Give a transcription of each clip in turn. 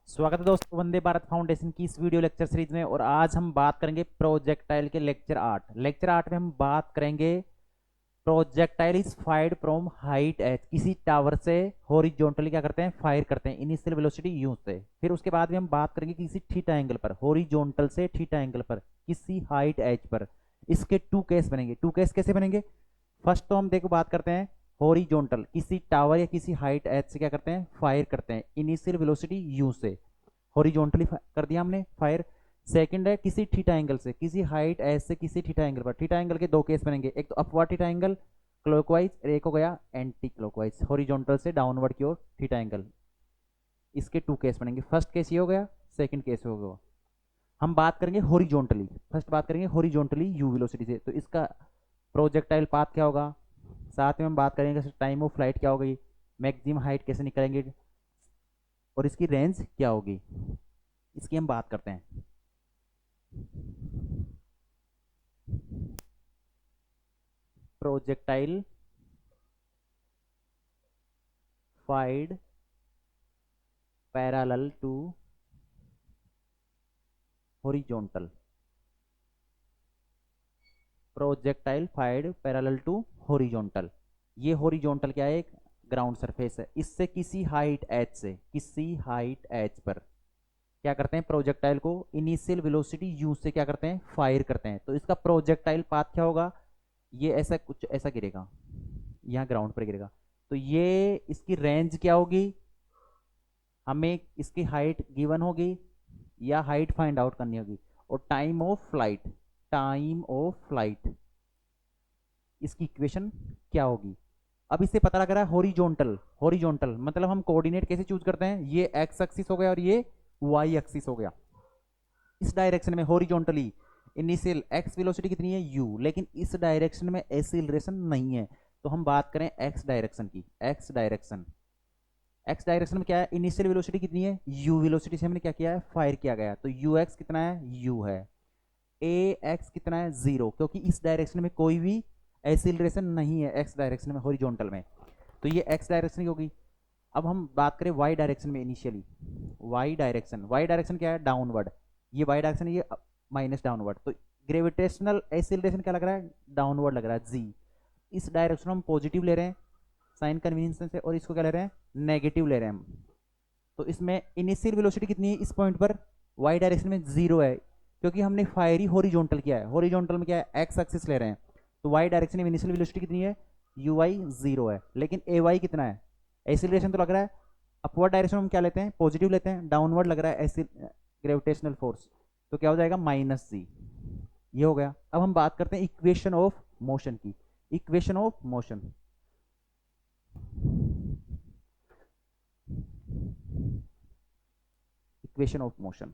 स्वागत है दोस्तों वंदे भारत फाउंडेशन की इस वीडियो लेक्चर सीरीज में। और आज हम बात करेंगे प्रोजेक्टाइल के लेक्चर 8 में हम बात करेंगे projectile is fired from height H. किसी टावर से हॉरिजॉन्टली क्या करते हैं, फायर करते हैं इनिशियल वेलोसिटी यू से। फिर उसके बाद में हम बात करेंगे किसी थीटा एंगल पर, हॉरिजॉन्टल से थीटा एंगल पर किसी हाइट एच पर। इसके टू केस बनेंगे। टू केस कैसे बनेंगे? फर्स्ट तो हम देखो बात करते हैं हॉरिजॉन्टल, किसी टावर या किसी हाइट एच से क्या करते हैं, फायर करते हैं इनिशियल वेलोसिटी यू से। हॉरिजॉन्टली कर दिया हमने फायर। सेकंड है किसी थीटा एंगल से, किसी हाइट एच से किसी थीटा एंगल पर। थीटा एंगल के दो केस बनेंगे, एक तो अपवर्ड थीटा एंगल क्लॉकवाइज और एक हो गया एंटी क्लॉकवाइज, हॉरिजॉन्टल से डाउनवर्ड की ओर थीटा एंगल। इसके टू केस बनेंगे। फर्स्ट केस ये हो गया, सेकंड केस हो गया। हम बात करेंगे हॉरिजॉन्टली। फर्स्ट बात करेंगे हॉरिजॉन्टली यू वेलोसिटी से, तो इसका प्रोजेक्टाइल पाथ क्या होगा। साथ में हम बात करेंगे टाइम ऑफ फ्लाइट क्या होगी, मैक्सिमम हाइट कैसे निकलेंगे और इसकी रेंज क्या होगी, इसकी हम बात करते हैं। Projectile fired parallel to horizontal. Projectile fired parallel to horizontal. ये हॉरिजॉन्टल क्या है, एक ग्राउंड सरफेस है। इससे किसी हाइट एच से, किसी हाइट एच पर क्या करते हैं, प्रोजेक्टाइल को इनिशियल वेलोसिटी यू से क्या करते हैं, फायर करते हैं। तो इसका प्रोजेक्टाइल पाथ क्या होगा, ये ऐसा कुछ ऐसा गिरेगा, यहाँ ग्राउंड पर गिरेगा। तो ये इसकी रेंज क्या होगी, हमें इसकी हाइट गिवन होगी या हाइट फाइंड आउट करनी होगी। और time of flight, time of flight इसकी इक्वेशन क्या होगी। अब इससे पता लग रहा है हॉरिजॉन्टल। हॉरिजॉन्टल मतलब हम कोऑर्डिनेट कैसे चूज करते हैं, ये एक्स एक्सिस हो गया और ये वाई एक्सिस हो गया। इस डायरेक्शन में हॉरिजॉन्टली इनिशियल एक्स वेलोसिटी कितनी है यू, लेकिन इस डायरेक्शन में एक्सीलरेशन नहीं है। तो हम बात करें एक्स डायरेक्शन की। एक्स डायरेक्शन, एक्स डायरेक्शन में क्या है, इनिशियल वेलोसिटी कितनी है यू वेलोसिटी से हमने क्या किया है, फायर किया गया। तो यू एक्स कितना है, यू है। ए एक्स कितना है, जीरो, क्योंकि इस डायरेक्शन में कोई भी एक्सीलरेशन नहीं है एक्स डायरेक्शन में, हॉरिजॉन्टल में। तो ये एक्स डायरेक्शन की होगी। अब हम बात करें वाई डायरेक्शन में initially. Y direction, Y direction क्या है, डाउनवर्ड। ये वाई डायरेक्शन, ये माइनस डाउनवर्ड। तो ग्रेविटेशनल एक्सीलरेशन क्या लग रहा है, डाउनवर्ड लग रहा है, जी। इस डायरेक्शन में हम पॉजिटिव ले रहे हैं साइन कन्वीनियंस से, और इसको क्या ले रहे हैं, नेगेटिव ले रहे हैं हम। तो इसमें इनिशियल वेलोसिटी कितनी है इस पॉइंट पर, वाई डायरेक्शन में जीरो है, क्योंकि हमने फायर ही हॉरिजॉन्टल किया है। हॉरिजॉन्टल में क्या है, एक्स एक्सिस ले रहे हैं। तो वाई डायरेक्शन में इनिशियल वेलोसिटी कितनी है, यू वाई जीरो है, लेकिन ए वाई कितना है, एक्सीलरेशन तो लग रहा है अपवर्ड डायरेक्शन में हम क्या लेते हैं, पॉजिटिव लेते हैं, डाउनवर्ड लग रहा है ग्रेविटेशनल फोर्स। तो क्या हो जाएगा, माइनस जी। ये हो गया। अब हम बात करते हैं इक्वेशन ऑफ मोशन की। Equation of motion, equation of motion,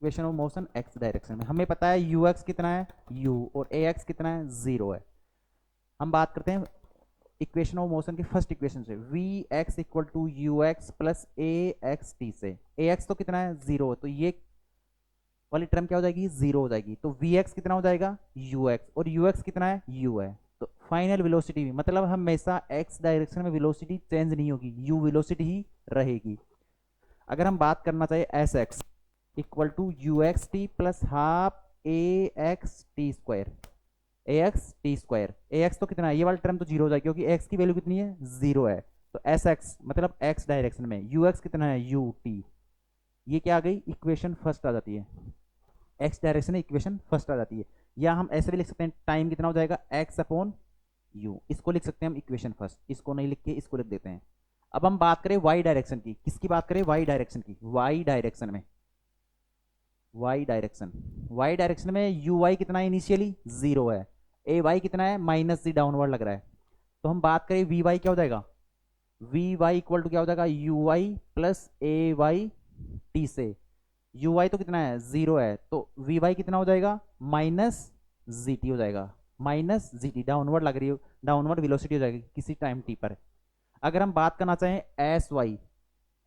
equation of motion x direction में हमें पता है यू एक्स कितना है यू, और ए एक्स कितना है, जीरो है। हम बात करते हैं इक्वेशन ऑफ मोशन की फर्स्ट इक्वेशन से, V X equal to U X plus A X T से। ए एक्स तो कितना है, जीरो है, तो ये वाली टर्म क्या हो जाएगी, जीरो हो जाएगी। तो वी एक्स कितना हो जाएगा, यू एक्स, और यू एक्स कितना है, यू है। तो फाइनल वेलोसिटी भी, मतलब हमेशा एक्स डायरेक्शन में वेलोसिटी चेंज नहीं होगी, यू वेलोसिटी ही रहेगी। अगर हम बात करना चाहिए S X equal to U X T plus half A X T square, A X T square. A X तो कितना है, ये वाला टर्म तो जीरो हो जाएगी, क्योंकि एक्स की वैल्यू कितनी है, जीरो है। तो एस एक्स मतलब एक्स डायरेक्शन में यू एक्स कितना है, यू टी। ये क्या आ गई, इक्वेशन फर्स्ट आ जाती है। एक्स डायरेक्शन में इक्वेशन फर्स्ट आ जाती है। या हम ऐसे भी लिख सकते हैं, टाइम कितना हो जाएगा, एक्स अपॉन यू। इसको लिख सकते हैं हम इक्वेशन फर्स्ट, इसको नहीं लिख के इसको लिख देते हैं। अब हम बात करें वाई डायरेक्शन की। किसकी बात करें, वाई डायरेक्शन की। वाई डायरेक्शन में, वाई डायरेक्शन, वाई डायरेक्शन में यू वाई कितना है, इनिशियली जीरो है। ए वाई कितना है, माइनस जी, डाउनवर्ड लग रहा है। तो हम बात करें वी वाई क्या हो जाएगा, वी वाई इक्वल टू क्या हो जाएगा, U Y plus A Y T से। यू वाई तो कितना है, जीरो है, तो वी वाई कितना हो जाएगा, माइनस जी टी हो जाएगा। माइनस जी टी डाउनवर्ड लग रही है, डाउनवर्ड वेलोसिटी हो जाएगी किसी टाइम टी पर। अगर हम बात करना चाहें एस वाई,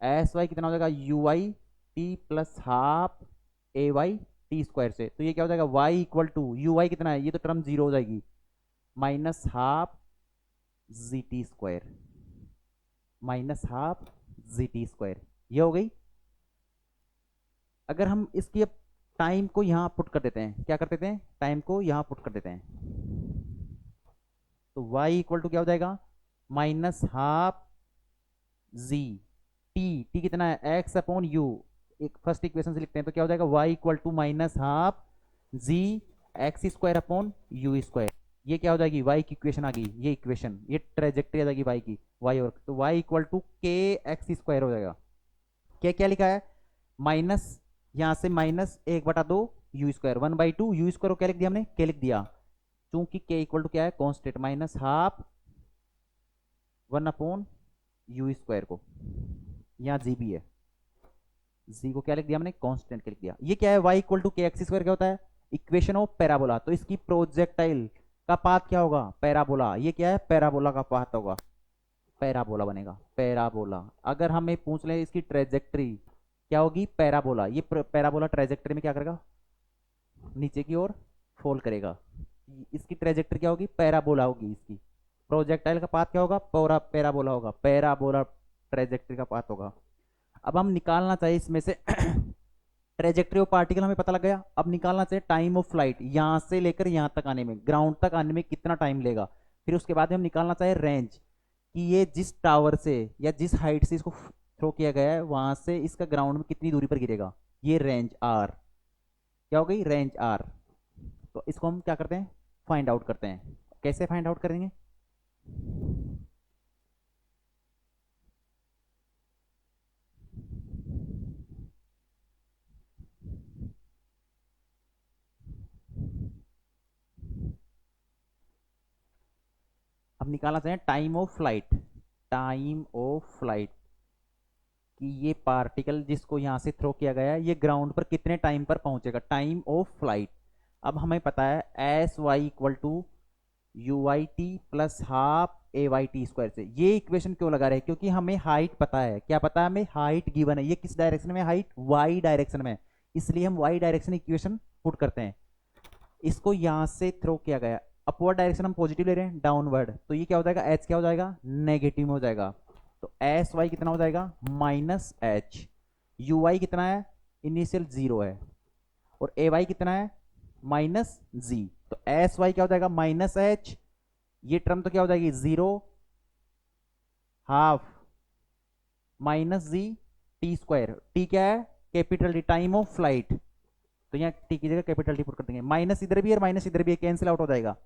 एस वाई कितना हो जाएगा, U Y T plus half A Y T square से। तो ये क्या हो जाएगा, Y equal to U Y कितना है, ये तो टर्म जीरो हो जाएगी, minus half G T square, minus half G T square, ये हो गई। अगर हम इसकी अब टाइम को यहाँ पुट कर देते हैं, क्या कर देते हैं, टाइम को यहाँ पुट कर देते हैं, तो y इक्वल टू क्या हो जाएगा, माइनस हाफ जी टी कितना है, x अपॉन यू, एक फर्स्ट इक्वेशन से लिखते हैं, तो क्या हो जाएगा y equal to minus half ji x square upon you square. ये क्या हो जाएगी, y की इक्वेशन आ गई, ये इक्वेशन, ये ट्रेजेक्ट्री आ जाएगी y की, y और तो y इक्वल टू के एक्स स्क्वायर हो जाएगा। क्या क्या लिखा है, माइनस, यहाँ से minus 1/2 you square, 1/2 you square को क्या लिख दिया हमने, के लिख दिया, चूंकि के इक्वल टू क्या है, constant, minus half 1/, you square को, यहाँ जी भी है, जी को क्या लिख दिया हमने, कांस्टेंट लिख दिया। ये क्या है, y इक्वल टू के एक्स स्क्वायर क्या होता है, इक्वेशन ऑफ पैराबोला, तो इसकी प्रोजेक्टाइल का पाथ क्या होगा, पैराबोला, ये क्या है, पैराबोला का पाथ होगा, पैराबोला बनेगा, पैराबोला। अगर हमें पूछ ले इसकी ट्रेजेक्ट्री क्या होगी, पैराबोला, ये पैराबोला ट्रेजेक्ट्री में क्या करेगा, नीचे की ओर फॉल करेगा, इसकी ट्रेजेक्ट्री क्या होगी, पैराबोला होगी, इसकी प्रोजेक्टाइल का पाथ क्या होगा, पैराबोला होगा, पैराबोला ट्रेजेक्ट्री का पाथ होगा। अब हम निकालना चाहिए इसमें से ट्रेजेक्ट्री ऑफ पार्टिकल हमें पता लग गया, अब निकालना चाहिए टाइम ऑफ फ्लाइट, यहां से लेकर यहां तक आने में, ग्राउंड तक आने में कितना टाइम लेगा। फिर उसके बाद हम निकालना चाहिए रेंज, कि ये जिस टावर से या जिस हाइट से इसको थ्रो किया गया है वहां से इसका ग्राउंड में कितनी दूरी पर गिरेगा, ये रेंज आर, क्या हो गई, रेंज आर। तो इसको हम क्या करते हैं, फाइंड आउट करते हैं, कैसे फाइंड आउट करेंगे, अब निकालना चाहिए time of flight, time of flight, कि ये पार्टिकल जिसको यहाँ से थ्रो किया गया है ये ग्राउंड पर कितने टाइम पर पहुंचेगा, टाइम ऑफ फ्लाइट। अब हमें पता है S Y equal to U Y T plus half A Y T square से। ये इक्वेशन क्यों लगा रहे हैं, क्योंकि हमें हाइट पता है, क्या पता है हमें, हाइट गिवन है, ये किस डायरेक्शन में, हाइट वाई डायरेक्शन में, इसलिए हम वाई डायरेक्शन इक्वेशन पुट करते हैं। इसको यहाँ से थ्रो किया गया, अपवर्ड डायरेक्शन हम पॉजिटिव ले रहे हैं, डाउनवर्ड, तो ये क्या हो जाएगा, एच क्या हो जाएगा, नेगेटिव में हो जाएगा, तो एस वाई कितना हो जाएगा, माइनस एच, यू वाई कितना है, इनिशियल 0 है, और ए वाई कितना है, माइनस जी, तो एस वाई क्या हो जाएगा, माइनस एच, ये टर्म तो क्या हो जाएगी 0 half minus G T square, T क्या है, capital T, time of flight, तो यहाँ टी की जगह कैपिटल टी पुट कर देंगे, माइनस इधर भी है माइनस इधर भी है, कैंसिल आउट हो जाएगा,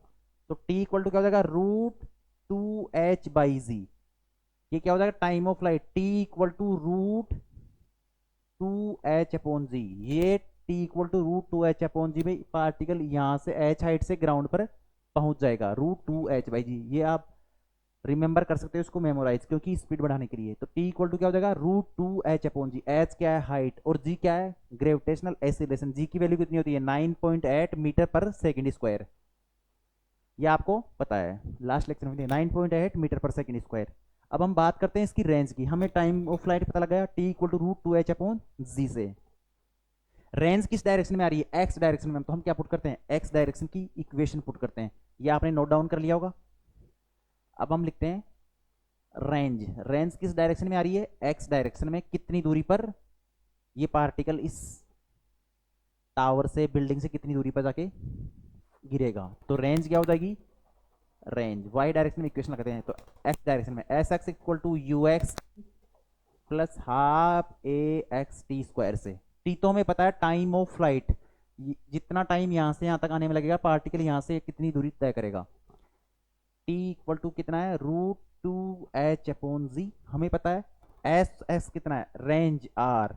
तो टी इक्वल टू क्या हो जाएगा, √2h/z, ये क्या हो जाएगा, time of flight, T equal to √2h/z, ये टी इक्वल टू √2h/z में पार्टिकल यहाँ से h हाइट से ग्राउंड पर पहुंच जाएगा, √2h/g, ये आप रिमेंबर कर सकते हो इसको मेमोराइज, क्योंकि स्पीड बढ़ाने के लिए। तो टी इक्वल टू क्या हो जाएगा, √2h/g, एच क्या है हाइट, और जी क्या है ग्रेविटेशनल एक्सीलरेशन, जी की वैल्यू कितनी होती है 9.8 मीटर पर सेकंड स्क्वायर, ये आपको पता है लास्ट लेक्चर में 9.8 मीटर पर सेकंड स्क्वायर। अब हम बात करते हैं इसकी रेंज की, हमें टाइम ऑफ फ्लाइट पता लगा टी इक्वल टू √2h/g से, रेंज किस डायरेक्शन में आ रही है, एक्स डायरेक्शन में, तो हम क्या पुट करते हैं, एक्स डायरेक्शन की इक्वेशन पुट करते हैं, ये आपने नोट डाउन कर लिया होगा। अब हम लिखते हैं रेंज, रेंज किस डायरेक्शन में आ रही है, एक्स डायरेक्शन में, कितनी दूरी पर ये पार्टिकल इस टावर से, बिल्डिंग से कितनी दूरी पर जाके गिरेगा, तो रेंज क्या हो जाएगी, रेंज वाई डायरेक्शन में इक्वेशन लगाते हैं, तो एक्स डायरेक्शन में S X equal to U X plus half A X T square से, टी तो हमें पता है टाइम ऑफ फ्लाइट, जितना टाइम यहाँ से यहाँ तक आने में लगेगा पार्टिकल यहाँ से कितनी दूरी तय करेगा, टी इक्वल टू कितना है, √2h/z, हमें पता है एस एक्स कितना है, रेंज आर,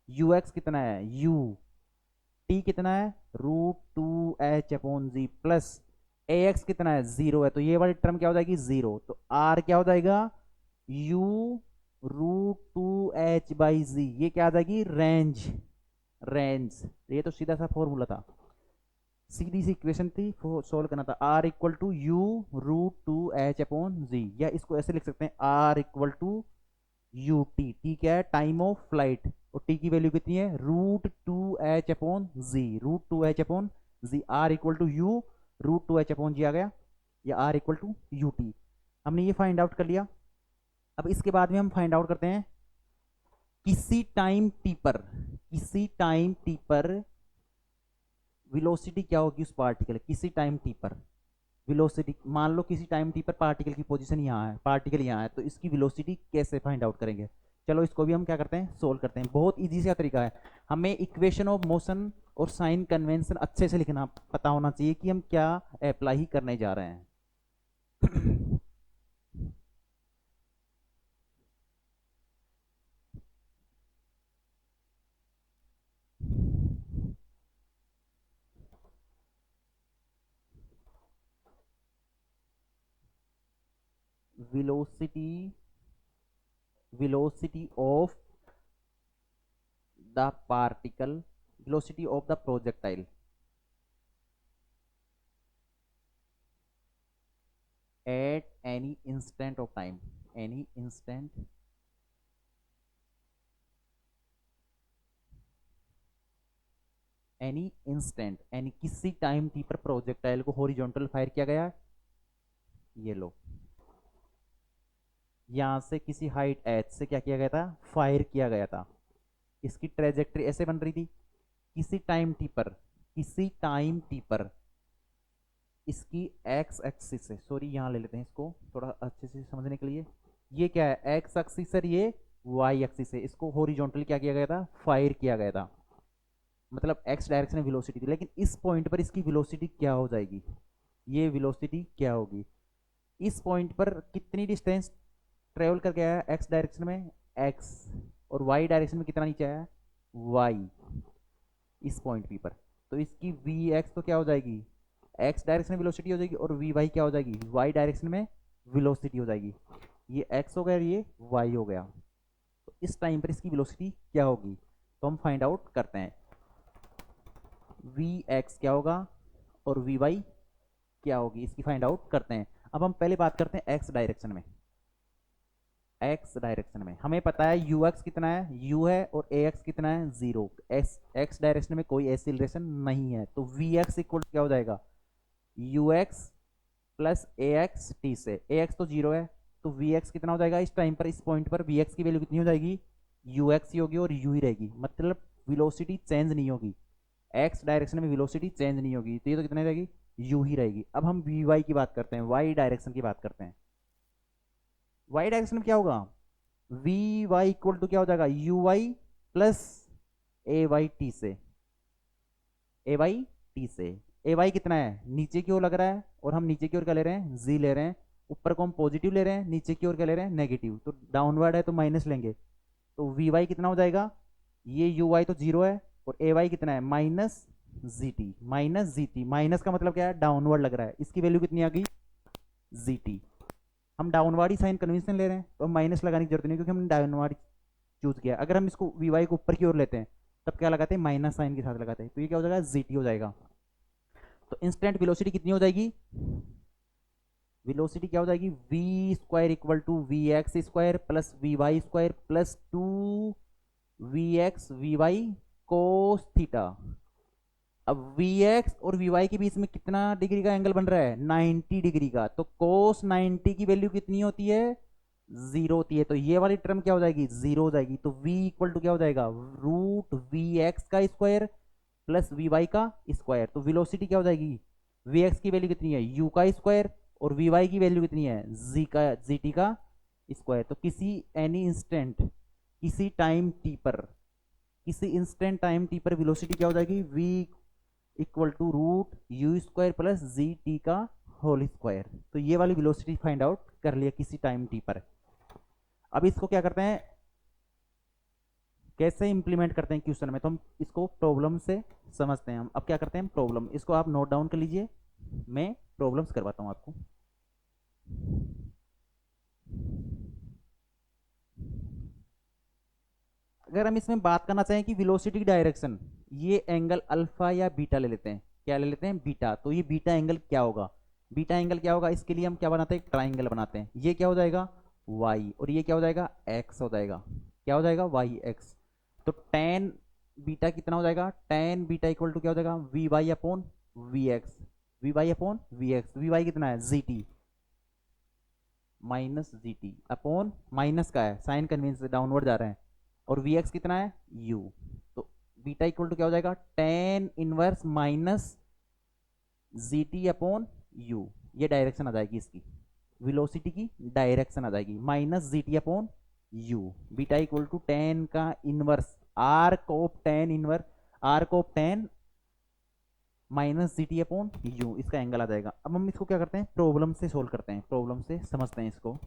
यू एक्स कितना है, यू, टी कितना है √2h/z प्लस ए एक्स कितना है 0 है, तो ये वाली टर्म क्या हो जाएगी 0, तो आर क्या हो जाएगा u√2h/z, ये क्या आ जाएगी रेंज, रेंज, ये तो सीधा सा फॉर्मूला था, सीधी सी इक्वेशन थी, सोल्व करना था, r इक्वल टू u√2h/z, या इसको ऐसे लिख सकते हैं r equal to ut, T क्या है टाइम ऑफ फ्लाइट, और टी की वैल्यू कितनी है √2h/z, √2h/z, r equal to u√2h/z आ गया, या r इक्वल टू ut, हमने ये फाइंड आउट कर लिया। अब इसके बाद में हम फाइंड आउट करते हैं किसी टाइम टी पर वेलोसिटी क्या होगी उस पार्टिकल, किसी टाइम टी पर वेलोसिटी, मान लो किसी टाइम टी पर पार्टिकल की पोजीशन यहाँ है, पार्टिकल यहाँ है, तो इसकी वेलोसिटी कैसे फाइंड आउट करेंगे। चलो इसको भी हम क्या करते हैं, सोल्व करते हैं। बहुत इजी सा तरीका है, हमें इक्वेशन ऑफ मोशन और साइन कन्वेंशन अच्छे से लिखना पता होना चाहिए कि हम क्या अप्लाई ही करने जा रहे हैं। velocity velocity of the particle, velocity of the projectile at any instant of time, any instant any किसी टाइम टी पर प्रोजेक्टाइल को हॉरिजॉन्टल फायर किया गया, ये लो यहां से किसी हाइट एच से क्या किया गया था, फायर किया गया था। इसकी ट्रेजेक्ट्री ऐसे बन रही थी, किसी टाइम टी पर, किसी टाइम टी पर इसकी एक्स एक्सिस से, सॉरी यहां ले लेते हैं इसको थोड़ा अच्छे से समझने के लिए, ये क्या है एक्स एक्सिस है, ये वाई एक्सिस है, इसको हॉरिजॉन्टल क्या किया गया था, फायर किया गया था, मतलब एक्स डायरेक्शन में वेलोसिटी थी। लेकिन इस पॉइंट पर इसकी वेलोसिटी क्या हो जाएगी, ये वेलोसिटी क्या होगी, इस पॉइंट पर कितनी डिस्टेंस ट्रेवल करके आया एक्स डायरेक्शन में एक्स, और वाई डायरेक्शन में कितना नीचे आया वाई, इस पॉइंट पी पर, तो इसकी वी एक्स तो क्या हो जाएगी, एक्स डायरेक्शन में वेलोसिटी हो जाएगी, और वी वाई क्या हो जाएगी, वाई डायरेक्शन में वेलोसिटी हो जाएगी। ये एक्स हो गया, ये वाई हो गया, तो इस टाइम पर इसकी वेलोसिटी क्या होगी, तो हम फाइंड आउट करते हैं। वी एक्स क्या होगा और वी वाई क्या होगी, इसकी फाइंड आउट करते हैं। अब हम पहले बात करते हैं एक्स डायरेक्शन में। एक्स डायरेक्शन में हमें पता है यू एक्स कितना है, यू है, और ए एक्स कितना है, जीरो। एक्स डायरेक्शन में कोई एक्सीलरेशन नहीं है, तो वी एक्स इक्वल क्या हो जाएगा, you X plus A X T से, ए एक्स तो जीरो है, तो वी एक्स कितना हो जाएगा इस टाइम पर, इस पॉइंट पर वी एक्स की वैल्यू कितनी हो जाएगी, यू एक्स ही होगी और यू ही रहेगी, मतलब वेलोसिटी चेंज नहीं होगी, एक्स डायरेक्शन में वेलोसिटी चेंज नहीं होगी, तो ये तो कितने रहेगी, यू ही रहेगी। अब हम वी वाई की बात करते हैं, वाई डायरेक्शन की बात करते हैं। वाई डायरेक्शन में क्या होगा, वी वाई इक्वल टू क्या हो जाएगा, U Y plus A Y T से, ए वाई टी से, ए वाई कितना है नीचे की ओर लग रहा है, और हम नीचे की ओर क्या ले रहे हैं, जी ले रहे हैं, ऊपर को हम पॉजिटिव ले रहे हैं, नीचे की ओर क्या ले रहे हैं, नेगेटिव, तो डाउनवर्ड है तो माइनस लेंगे, तो वी वाई कितना हो जाएगा, ये यू वाई तो जीरो है, और ए वाई कितना है माइनस जी टी, माइनस जी टी, माइनस का मतलब क्या है डाउनवर्ड लग रहा है, इसकी वैल्यू कितनी आ गई जी टी। हम डाउनवर्ड ही साइन कन्वेंशन ले रहे हैं तो माइनस लगाने की जरूरत नहीं, क्योंकि हमने डाउनवर्ड चूज किया। अगर हम इसको वी वाई को ऊपर की ओर लेते हैं तब क्या लगाते हैं, माइनस साइन के साथ लगाते हैं, तो ये क्या हो जाएगा, जी टी हो जाएगा। तो इंस्टेंट वेलोसिटी कितनी हो जाएगी, वेलोसिटी क्या हो जाएगी, V square equal to V X square plus V Y square plus two V X V Y cos theta. अब वी एक्स और वी वाई के बीच में कितना डिग्री का एंगल बन रहा है, 90 डिग्री का, तो कोस 90 की वैल्यू कितनी होती है, जीरो होती है, तो ये वाली टर्म क्या हो जाएगी, जीरो हो जाएगी। तो v इक्वल टू क्या हो जाएगा, रूट वी एक्स का स्क्वायर प्लस वी वाई का स्क्वायर, तो वेलोसिटी क्या हो जाएगी, वी एक्स की वैल्यू कितनी है, u का स्क्वायर, और वी वाई की वैल्यू कितनी है, जी टी का स्क्वायर। तो किसी एनी इंस्टेंट, किसी टाइम टी पर, किसी इंस्टेंट टाइम टी पर वेलोसिटी क्या हो जाएगी, v equal to root U square plus ji T का होल स्क्वायर। तो ये वाली वेलोसिटी फाइंड आउट कर लिया किसी टाइम टी पर। अब इसको क्या करते हैं, कैसे इंप्लीमेंट करते हैं क्वेश्चन में, तो हम इसको प्रॉब्लम से समझते हैं। हम अब क्या करते हैं, प्रॉब्लम, इसको आप नोट डाउन कर लीजिए, मैं प्रॉब्लम्स करवाता हूं आपको। अगर हम इसमें बात करना चाहें कि वेलोसिटी डायरेक्शन, ये एंगल अल्फा या बीटा ले लेते हैं, क्या ले लेते हैं, बीटा, तो ये बीटा एंगल क्या होगा, बीटा एंगल क्या होगा, इसके लिए हम क्या बनाते हैं, ट्राइंगल बनाते हैं। ये क्या हो जाएगा y, और ये क्या हो जाएगा x हो जाएगा, क्या हो जाएगा y x। तो टेन बीटा कितना हो जाएगा, टेन बीटा इक्वल टू क्या हो जाएगा, V Y upon V X, V Y upon V X, V Y कितना है G T minus G T upon, minus का है साइन कन्वेंस डाउनवर्ड जा रहे हैं, और वी एक्स कितना है u। तो बीटा इक्वल टू क्या हो जाएगा tan inverse minus G T upon u, ये डायरेक्शन आ जाएगी इसकी, वेलोसिटी की डायरेक्शन आ जाएगी, minus G T upon u. Beta equal to tan का inverse arc of tan inverse arc of tan minus G T upon u, इसका angle आ जाएगा। अब हम इसको क्या करते हैं प्रॉब्लम से सोल्व करते हैं, प्रॉब्लम से समझते हैं इसको।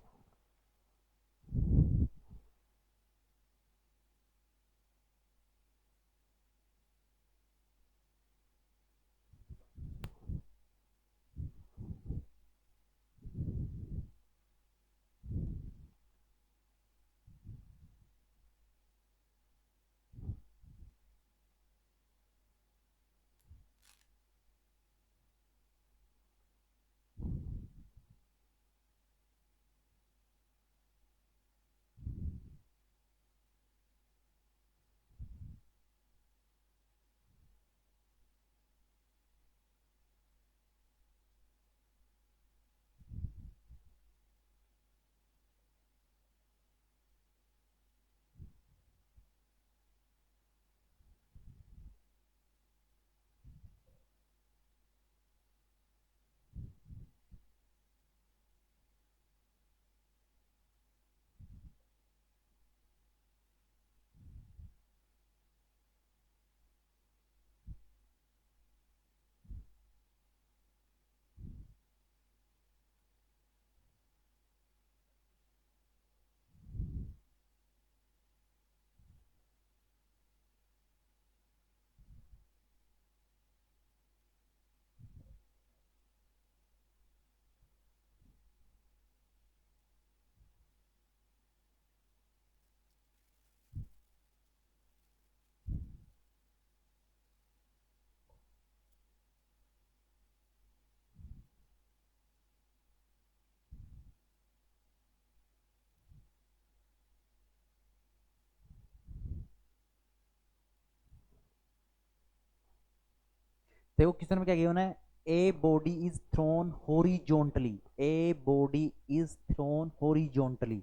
देखो क्वेश्चन में क्या गिवन है, a body is throne horizontally, a body is throne horizontally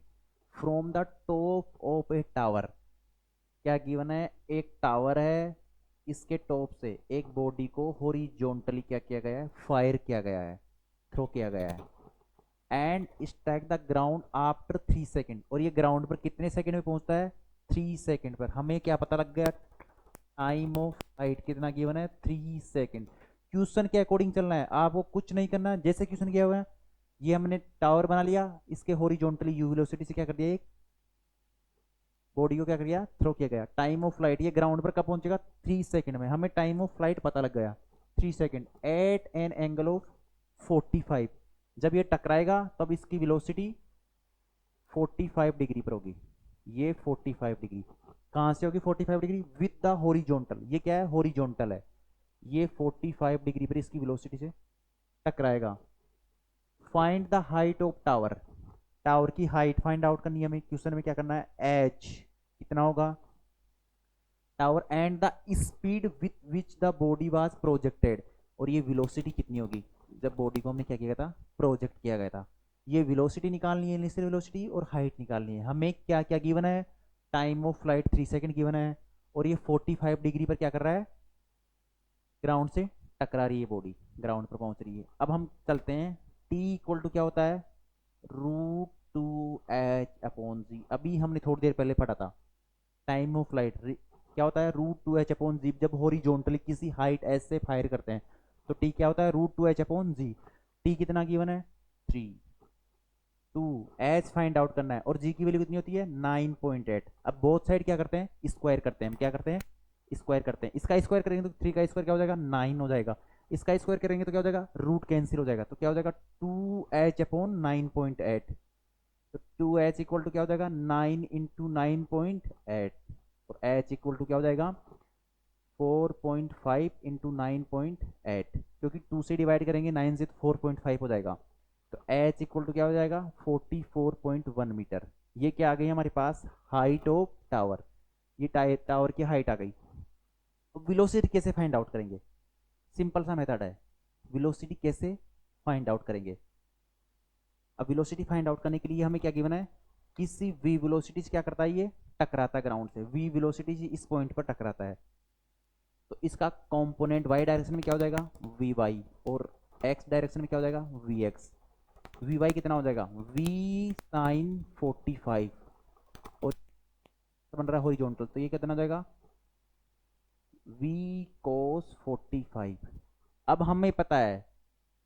from the top of A tower. क्या गिवन है, एक टावर है, इसके टॉप से एक बॉडी को हॉरिजॉन्टली क्या किया गया है, फायर किया गया है, थ्रो किया गया है, and strike the ground after 3 second, और ये ग्राउंड पर कितने सेकंड में पहुंचता है 3 सेकेंड पर। हमें क्या पता लग गया टाइम ऑफ फ्लाइट कितना गिवन है 3 सेकेंड। क्वेश्चन के अकॉर्डिंग चलना है, आपको कुछ नहीं करना, जैसे क्वेश्चन किया हुआ है ये हमने टावर बना लिया, इसके हॉरिजॉन्टली यू वेलोसिटी से क्या कर दिया, एक बॉडी को क्या कर दिया थ्रो किया गया। टाइम ऑफ फ्लाइट ये ग्राउंड पर कब पहुंचेगा 3 सेकेंड में, हमें टाइम ऑफ फ्लाइट पता लग गया 3 second at an angle of 45। जब ये टकराएगा तब इसकी वेलोसिटी 45 डिग्री पर होगी, ये 45 डिग्री कहां से होगी 45 डिग्री विद द हॉरिजॉन्टल, ये क्या है हॉरिजॉन्टल है, ये 45 डिग्री पर इसकी वेलोसिटी से टकराएगा। Find the height of tower, tower की हाइट फाइंड आउट करनी है हमें, क्वेश्चन में क्या करना है एच कितना होगा tower, and the speed with which the body was projected, और ये वेलोसिटी कितनी होगी जब बॉडी को हमने क्या किया था प्रोजेक्ट किया गया था। ये वेलोसिटी निकालनी है, इनिशियल वेलोसिटी और हाइट निकालनी है। हमें क्या क्या गिवन है, time of flight 3 second given है, और ये 45 डिग्री पर क्या कर रहा है ग्राउंड से टकरा रही है बॉडी, ग्राउंड पर पहुंच रही है। अब हम चलते हैं, टी इक्वल टू क्या होता है √2h/g, अभी हमने थोड़ी देर पहले पढ़ा था। टाइम ऑफ फ्लाइट क्या होता है √2h/g, जब हॉरिजॉन्टली किसी हाइट एस से फायर करते हैं तो टी क्या होता है √2h/g। टी कितना गिवन है 3, 2 एच फाइंड आउट करना है, और जी की वैल्यू कितनी होती है 9.8। अब बोथ साइड क्या करते हैं स्क्वायर करते हैं, हम क्या करते हैं स्क्वायर करते हैं, इसका स्क्वायर करेंगे तो 3 का स्क्वायर क्या हो जाएगा 9 हो जाएगा, इसका स्क्वायर करेंगे तो क्या हो जाएगा रूट कैंसिल हो जाएगा, तो क्या हो जाएगा 2h/9.8। तो 2h इक्वल टू क्या हो जाएगा 9 इंटू 9.8, और h इक्वल टू क्या हो जाएगा 4.5 इंटू 9.8, क्योंकि 2 से डिवाइड करेंगे 9 से तो 4.5 हो जाएगा, तो h इक्वल टू क्या हो जाएगा 44.1 मीटर। ये क्या आ गई हमारे पास हाइट ऑफ टावर, ये टावर की हाइट आ गई। अब वेलोसिटी कैसे फाइंड आउट करेंगे, सिंपल सा मेथड है, वेलोसिटी कैसे फाइंड आउट करेंगे। अब वेलोसिटी फाइंड आउट करने के लिए हमें क्या गिवन है किसी v वेलोसिटी से क्या करता है, ये टकराता है ग्राउंड से, v वेलोसिटी से इस पॉइंट पर टकराता है, तो इसका कंपोनेंट y डायरेक्शन में क्या हो जाएगा vy, और x डायरेक्शन में क्या हो जाएगा vx। vy कितना हो जाएगा v sin 45, और बन रहा है हॉरिजॉन्टल, तो ये कितना हो जाएगा v cos 45। अब हमें पता है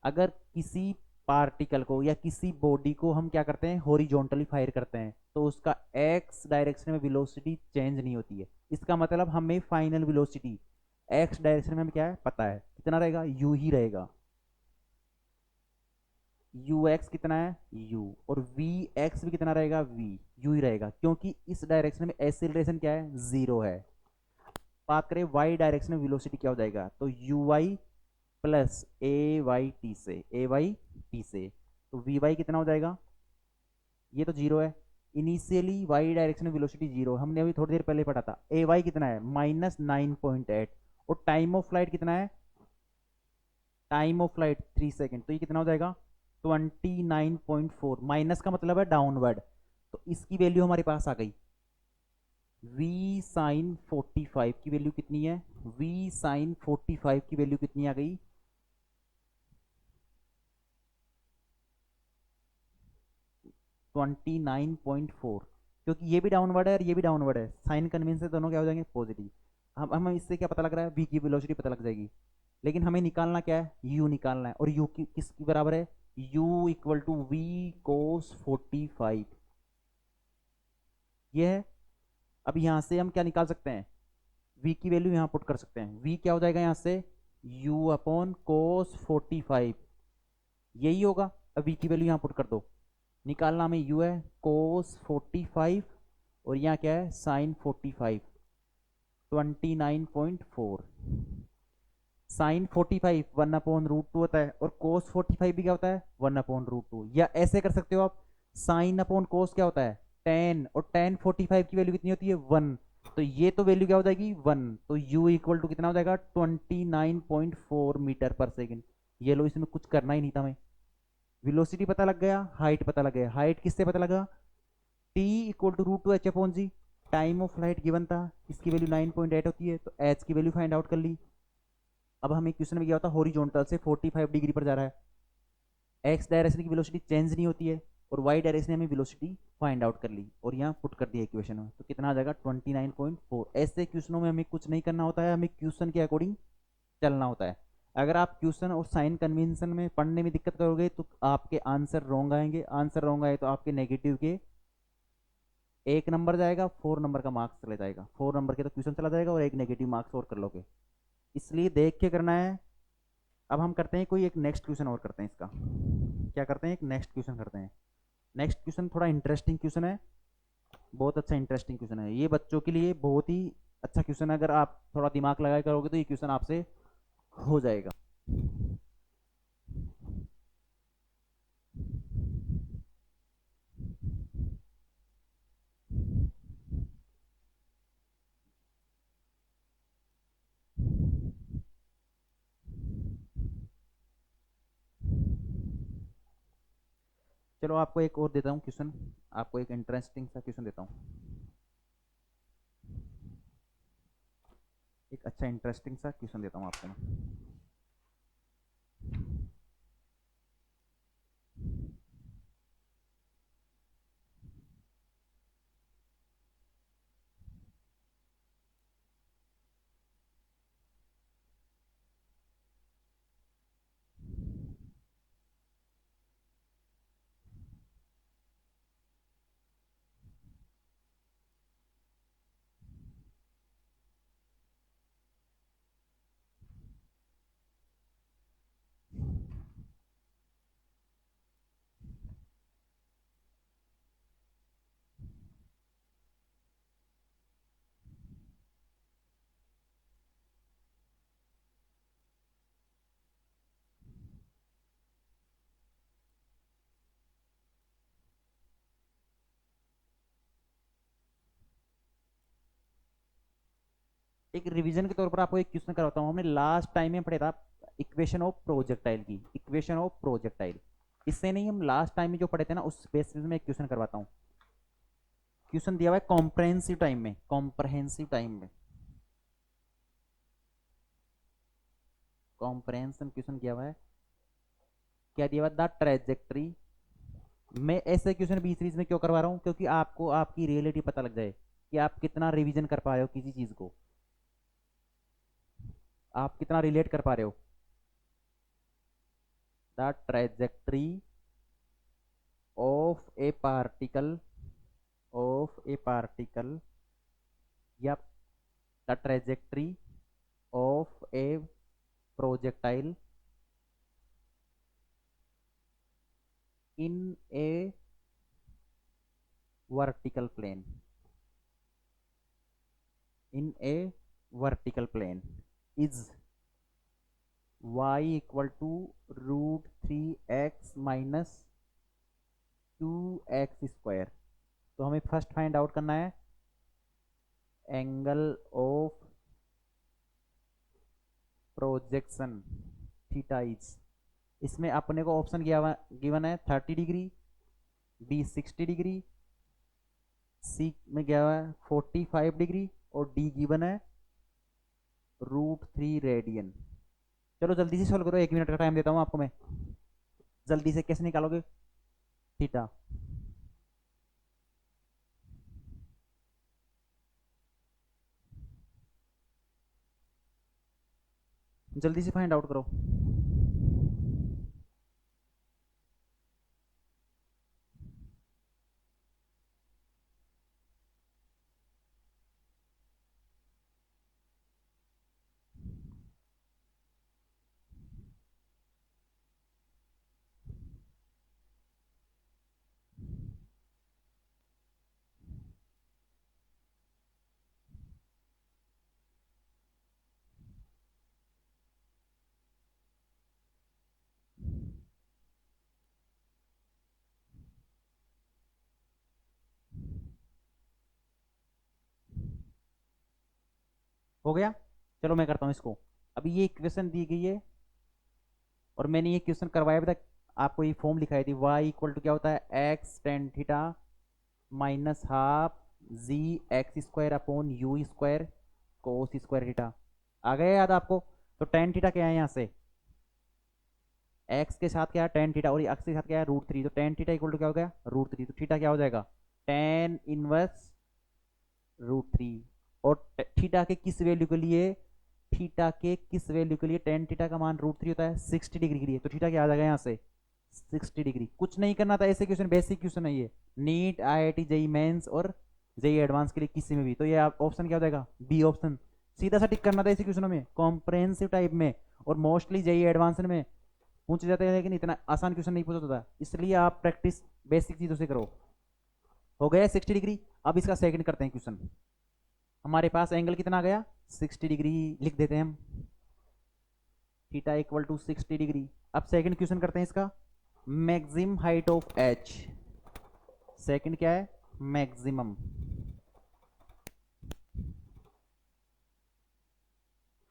अगर किसी पार्टिकल को या किसी बॉडी को हम क्या करते हैं हॉरिजॉन्टली फायर करते हैं, तो उसका x डायरेक्शन में वेलोसिटी चेंज नहीं होती है। इसका मतलब हमें फाइनल वेलोसिटी x डायरेक्शन में हमें क्या है पता है, कितना रहेगा u ही रहेगा, ux कितना है u, और vx भी कितना रहेगा v, u ही रहेगा, क्योंकि इस डायरेक्शन में एक्सीलरेशन क्या है जीरो है। बात करें y डायरेक्शन में वेलोसिटी क्या हो जाएगा, तो uy plus A Y T से, ए वाई टी से, तो वी वाई कितना हो जाएगा, ये तो जीरो है, इनिशियली वाई डायरेक्शन में वेलोसिटी जीरो, हमने अभी थोड़ी देर पहले पढ़ा था। ए वाई कितना है -9.8, और टाइम ऑफ फ्लाइट कितना है, टाइम ऑफ फ्लाइट 3 सेकेंड, तो ये कितना हो जाएगा 29.4, माइनस का मतलब है डाउनवर्ड, तो इसकी वैल्यू हमारे पास आ गई v sin 45 की वैल्यू कितनी है, v sin 45 की वैल्यू कितनी आ गई 29.4, क्योंकि ये भी डाउनवर्ड है और ये भी डाउनवर्ड है, साइन कन्वेंशन से दोनों क्या हो जाएंगे पॉजिटिव। हम इससे क्या पता लग रहा है, v की वेलोसिटी पता लग जाएगी, लेकिन हमें निकालना क्या है, u निकालना है, और u किसकी बराबर है, u equal to v cos 45, ये है। अब यहाँ से हम क्या निकाल सकते हैं, v की वैल्यू यहाँ पुट कर सकते हैं, v क्या हो जाएगा यहाँ से u अपॉन कोस 45, यही होगा। अब v की वैल्यू यहाँ पुट कर दो, निकालना में u है कोस 45, और यहाँ क्या है साइन 45, 29.4, साइन 45 1/√2 होता है, और कोस 45 भी क्या होता है 1/√2, या ऐसे कर सकते हो आप, साइन अपॉन कोस क्या होता है 10, और tan 45 की वैल्यू कितनी होती है 1, तो ये तो वैल्यू क्या हो जाएगी 1, तो u इक्वल टू कितना हो जाएगा 29.4 मीटर पर सेकेंड। ये लो, इसमें कुछ करना ही नहीं था हमें, वेलोसिटी पता लग गया, हाइट पता लग गया। हाइट किससे पता लगा, t equal to √2h/g, time of flight given था, इसकी वैल्यू 9.8 होती है, तो h की वैल्यू फाइंड आउट कर ली। अब हमें क्वेश्चन में क्या होता है, हॉरिजॉन्टल से 45 डिग्री पर जा रहा है, x डायरेक्शन की वेलोसिटी चेंज नहीं होती है, और y डायरेक्शन में हमें वेलोसिटी फाइंड आउट कर ली, और यहाँ पुट कर दिया इक्वेशन में, तो कितना आ जाएगा 29.4। ऐसे क्वेश्चनों में हमें कुछ नहीं करना होता है, हमें क्वेश्चन के अकॉर्डिंग चलना होता है। अगर आप क्वेश्चन और साइन कन्वेंशन में पढ़ने में दिक्कत करोगे तो आपके आंसर रॉन्ग आएंगे, आंसर रॉन्ग आए तो आपके नेगेटिव के 1 नंबर जाएगा, 4 नंबर का मार्क्स चले जाएगा, 4 नंबर के तो क्वेश्चन चला जाएगा और 1 नेगेटिव मार्क्स और कर लोगे, इसलिए देख के करना है। अब हम करते हैं कोई एक नेक्स्ट क्वेश्चन और करते हैं, इसका क्या करते हैं, एक नेक्स्ट क्वेश्चन करते हैं। नेक्स्ट क्वेश्चन थोड़ा इंटरेस्टिंग क्वेश्चन है, बहुत अच्छा इंटरेस्टिंग क्वेश्चन है, ये बच्चों के लिए बहुत ही अच्छा क्वेश्चन है, अगर आप थोड़ा दिमाग लगा करोगे तो ये क्वेश्चन आपसे हो जाएगा। चलो आपको एक और देता हूँ क्वेश्चन, आपको एक इंटरेस्टिंग सा क्वेश्चन देता हूँ, एक अच्छा इंटरेस्टिंग सा क्वेश्चन देता हूँ आपको मैं। एक रिवीजन के तौर पर आपको एक क्वेश्चन करवाता हूँ, हमने लास्ट टाइम में पढ़ा था इक्वेशन ऑफ प्रोजेक्टाइल की, इक्वेशन ऑफ प्रोजेक्टाइल, इससे नहीं, हम लास्ट टाइम में जो पढ़े थे ना उस बेसिस में एक क्वेश्चन करवाता हूँ। क्वेश्चन दिया हुआ है कॉम्प्रहेंसिव टाइम में, कॉम्प्रहेंसिव टाइम में कॉम्प्रहेंशन क्वेश्चन किया हुआ है। क्या दिया हुआ है? The trajectory. मैं ऐसे क्वेश्चन बी सीरीज में क्यों करवा रहा हूँ? क्योंकि आपको आपकी रियलिटी पता लग जाए कि आप कितना रिवीजन कर पा रहे हो किसी चीज को, आप कितना रिलेट कर पा रहे हो। The trajectory of a particle, of a particle, या the trajectory of a projectile in a vertical plane, in a vertical plane is y equal to root 3x minus 2x square. तो हमें first find out करना है angle of projection theta is. इसमें अपने को option given है 30 degree, B 60 degree, सी में गया हुआ है 45 डिग्री और डी गिवन है √3 रेडियन। चलो जल्दी से सॉल्व करो, 1 मिनट का टाइम देता हूं आपको मैं। जल्दी से कैसे निकालोगे थीटा? जल्दी से फाइंड आउट करो। हो गया? चलो मैं करता हूं इसको। अभी ये इक्वेशन दी गई है और मैंने ये क्वेश्चन करवाया भी था, आपको ये फॉर्म लिखाई थी। y इक्वल टू क्या होता है? x tan theta minus half ji x square upon you square cos square theta. आ गया याद आपको? तो टेन थीटा क्या है यहाँ से? x के साथ क्या है? टेन थीटा, और x के साथ क्या है? √3। तो टेन थीटा इक्वल टू क्या हो गया? √3। तो थीटा क्या हो जाएगा? Tan inverse √3। और थीटा के किस वैल्यू के लिए? थीटा के किस वैल्यू के लिए टेन थीटा का मान √3 होता है? 60 डिग्री के लिए। तो थीटा क्या आ जाएगा यहाँ से? 60 डिग्री। कुछ नहीं करना था, ऐसे क्वेश्चन बेसिक क्वेश्चन है ये, नीट IIT जेई मेंस और जेई एडवांस के लिए किसी में भी। तो ये ऑप्शन क्या हो जाएगा? B option. सीधा सा टिक करना था ऐसे क्वेश्चनों में, कॉम्प्रहेंसिव टाइप में, और मोस्टली जेई एडवांस में पूछे जाते हैं, लेकिन इतना आसान क्वेश्चन नहीं पूछा था, इसलिए आप प्रैक्टिस बेसिक चीजों से करो। हो गया 60 डिग्री। अब इसका सेकंड करते हैं क्वेश्चन। हमारे पास एंगल कितना आ गया? 60 डिग्री लिख देते हैं हम, थीटा इक्वल टू 60 डिग्री। अब सेकंड क्वेश्चन करते हैं इसका। Maximum height of H. Second क्या है? मैक्सिमम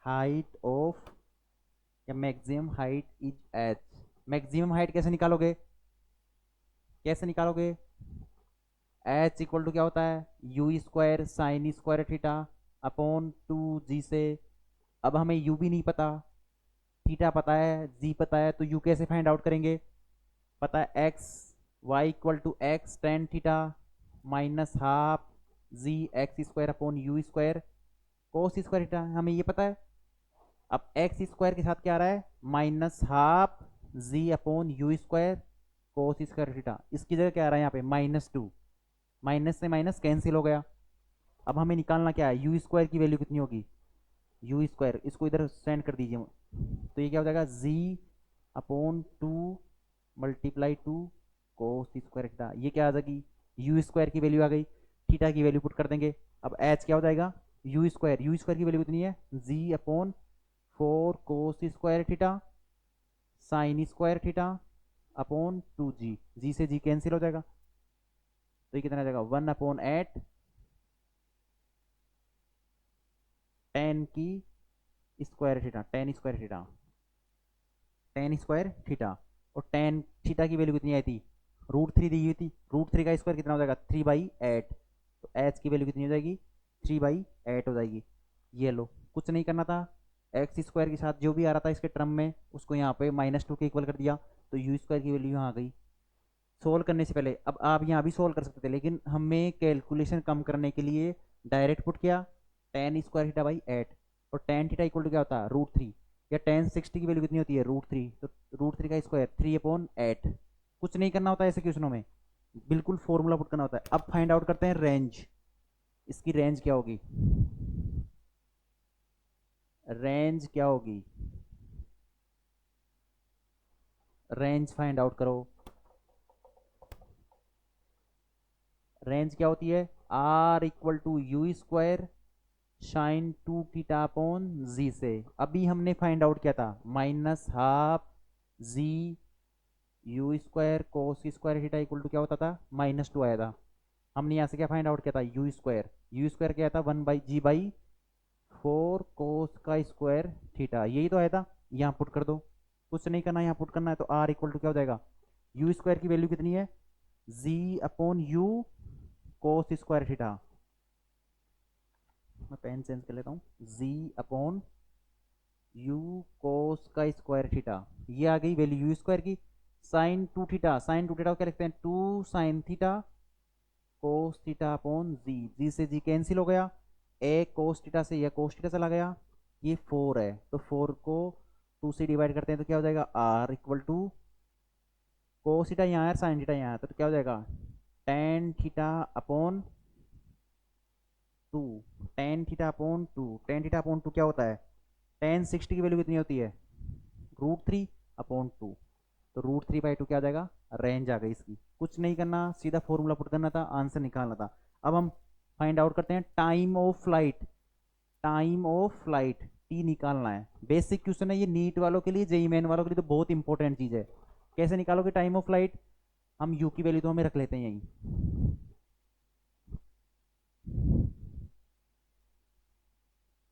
हाइट ऑफ, या maximum height is H. Maximum height कैसे निकालोगे? कैसे निकालोगे? एच इक्वल टू क्या होता है? You square sine square theta upon 2g से। अब हमें यू भी नहीं पता, थीटा पता है, जी पता है, तो यू कैसे फाइंड आउट करेंगे? पता है X, Y equal to X tan theta minus half ji x square upon you square cos square theta, हमें ये पता है। अब एक्स स्क्वायर के साथ क्या आ रहा है? Minus half G upon you square cos square theta. इसकी जगह क्या आ रहा है यहाँ पे? -2। माइनस से माइनस कैंसिल हो गया। अब हमें निकालना क्या है? यू स्क्वायर की वैल्यू कितनी होगी? यू स्क्वायर, इसको इधर सेंड कर दीजिए। तो ये क्या हो जाएगा? G upon 2 multiply 2 cos square theta. ये क्या आ जाएगी? यू स्क्वायर की वैल्यू आ गई, थीटा की वैल्यू पुट कर देंगे। अब एच क्या हो जाएगा? यू स्क्वायर, यू स्क्वायर की वैल्यू कितनी है? जी अपॉन 4 कोस square theta sine square theta upon 2g। जी से जी कैंसिल हो जाएगा, तो ये कितना आ जाएगा? 1/8 टेन की square theta, ten square theta, ten square theta. और टेन थीटा की वैल्यू कितनी आई थी? √3 दी हुई थी। √3 का स्क्वायर कितना हो जाएगा? 3/8। एच की वैल्यू कितनी हो जाएगी, 3/8 हो जाएगी। ये लो, कुछ नहीं करना था, एक्स स्क्वायर के साथ जो भी आ रहा था इसके टर्म में उसको यहाँ पे -2 के इक्वल कर दिया, तो यू स्क्वायर की वैल्यू यहाँ आ गई। सोल्व करने से पहले, अब आप यहाँ भी सोल्व कर सकते थे, लेकिन हमें कैलकुलेशन कम करने के लिए डायरेक्ट पुट किया, tan स्क्वायर थीटा बाई 8, और tan थीटा इक्वल टू क्या होता है, √3, या tan 60 की वैल्यू कितनी होती है, √3, तो √3 का स्क्वायर 3/8। कुछ नहीं करना होता ऐसे क्वेश्चनों में, बिल्कुल फॉर्मूला पुट करना होता है। अब फाइंड आउट करते हैं रेंज, इसकी रेंज क्या होगी, रेंज क्या होगी, रेंज फाइंड आउट करो। रेंज क्या होती है, R equal to u square sine 2 theta upon g से। अभी हमने फाइंड आउट किया था -12 g u square cos square theta equal to क्या होता था, -2 आया था। हमने यहाँ से क्या फाइंड आउट किया था, यू स्क्वायर क्या था, 1/g/4 कोस का स्क्वायर थीटा, यही तो आया था। यहाँ पुट कर दो, कुछ नहीं करना, यहाँ पुट करना है, तो R इक्वल टू क्या हो जाएगा, यू स्क्वायर की वैल्यू कितनी है, g upon u cos square theta, मैं पेन चेंज कर लेता हूँ, जी अपॉन यू कोस का स्क्वायर थीटा, ये आ गई वैल्यू यू स्क्वायर की। साइन 2 थीटा, साइन 2 थीटा को क्या लिखते हैं, 2 sine theta cos theta upon g, g से जी कैंसिल हो गया, ए कोस थीटा से यह कोस थीटा चला गया, ये 4 है, तो 4 को 2 से डिवाइड करते हैं तो क्या हो जाएगा, R equal to cos theta यहाँ है, साइन थीटा यहाँ है, तो क्या हो जाएगा, tan theta upon 2, tan theta upon 2 क्या होता है, टेन 60 की वैल्यू कितनी होती है, √3/2, तो √3/2 क्या आ जाएगा, रेंज आ गई इसकी। कुछ नहीं करना, सीधा फॉर्मूला पुट करना था, आंसर निकालना था। अब हम फाइंड आउट करते हैं time of flight, time of flight T निकालना है। बेसिक क्वेश्चन है ये, नीट वालों के लिए, जेई मेन वालों के लिए तो बहुत इंपॉर्टेंट चीज है। कैसे निकालोगे टाइम ऑफ फ्लाइट, हम यू की वैल्यू तो हमें रख लेते हैं यहीं,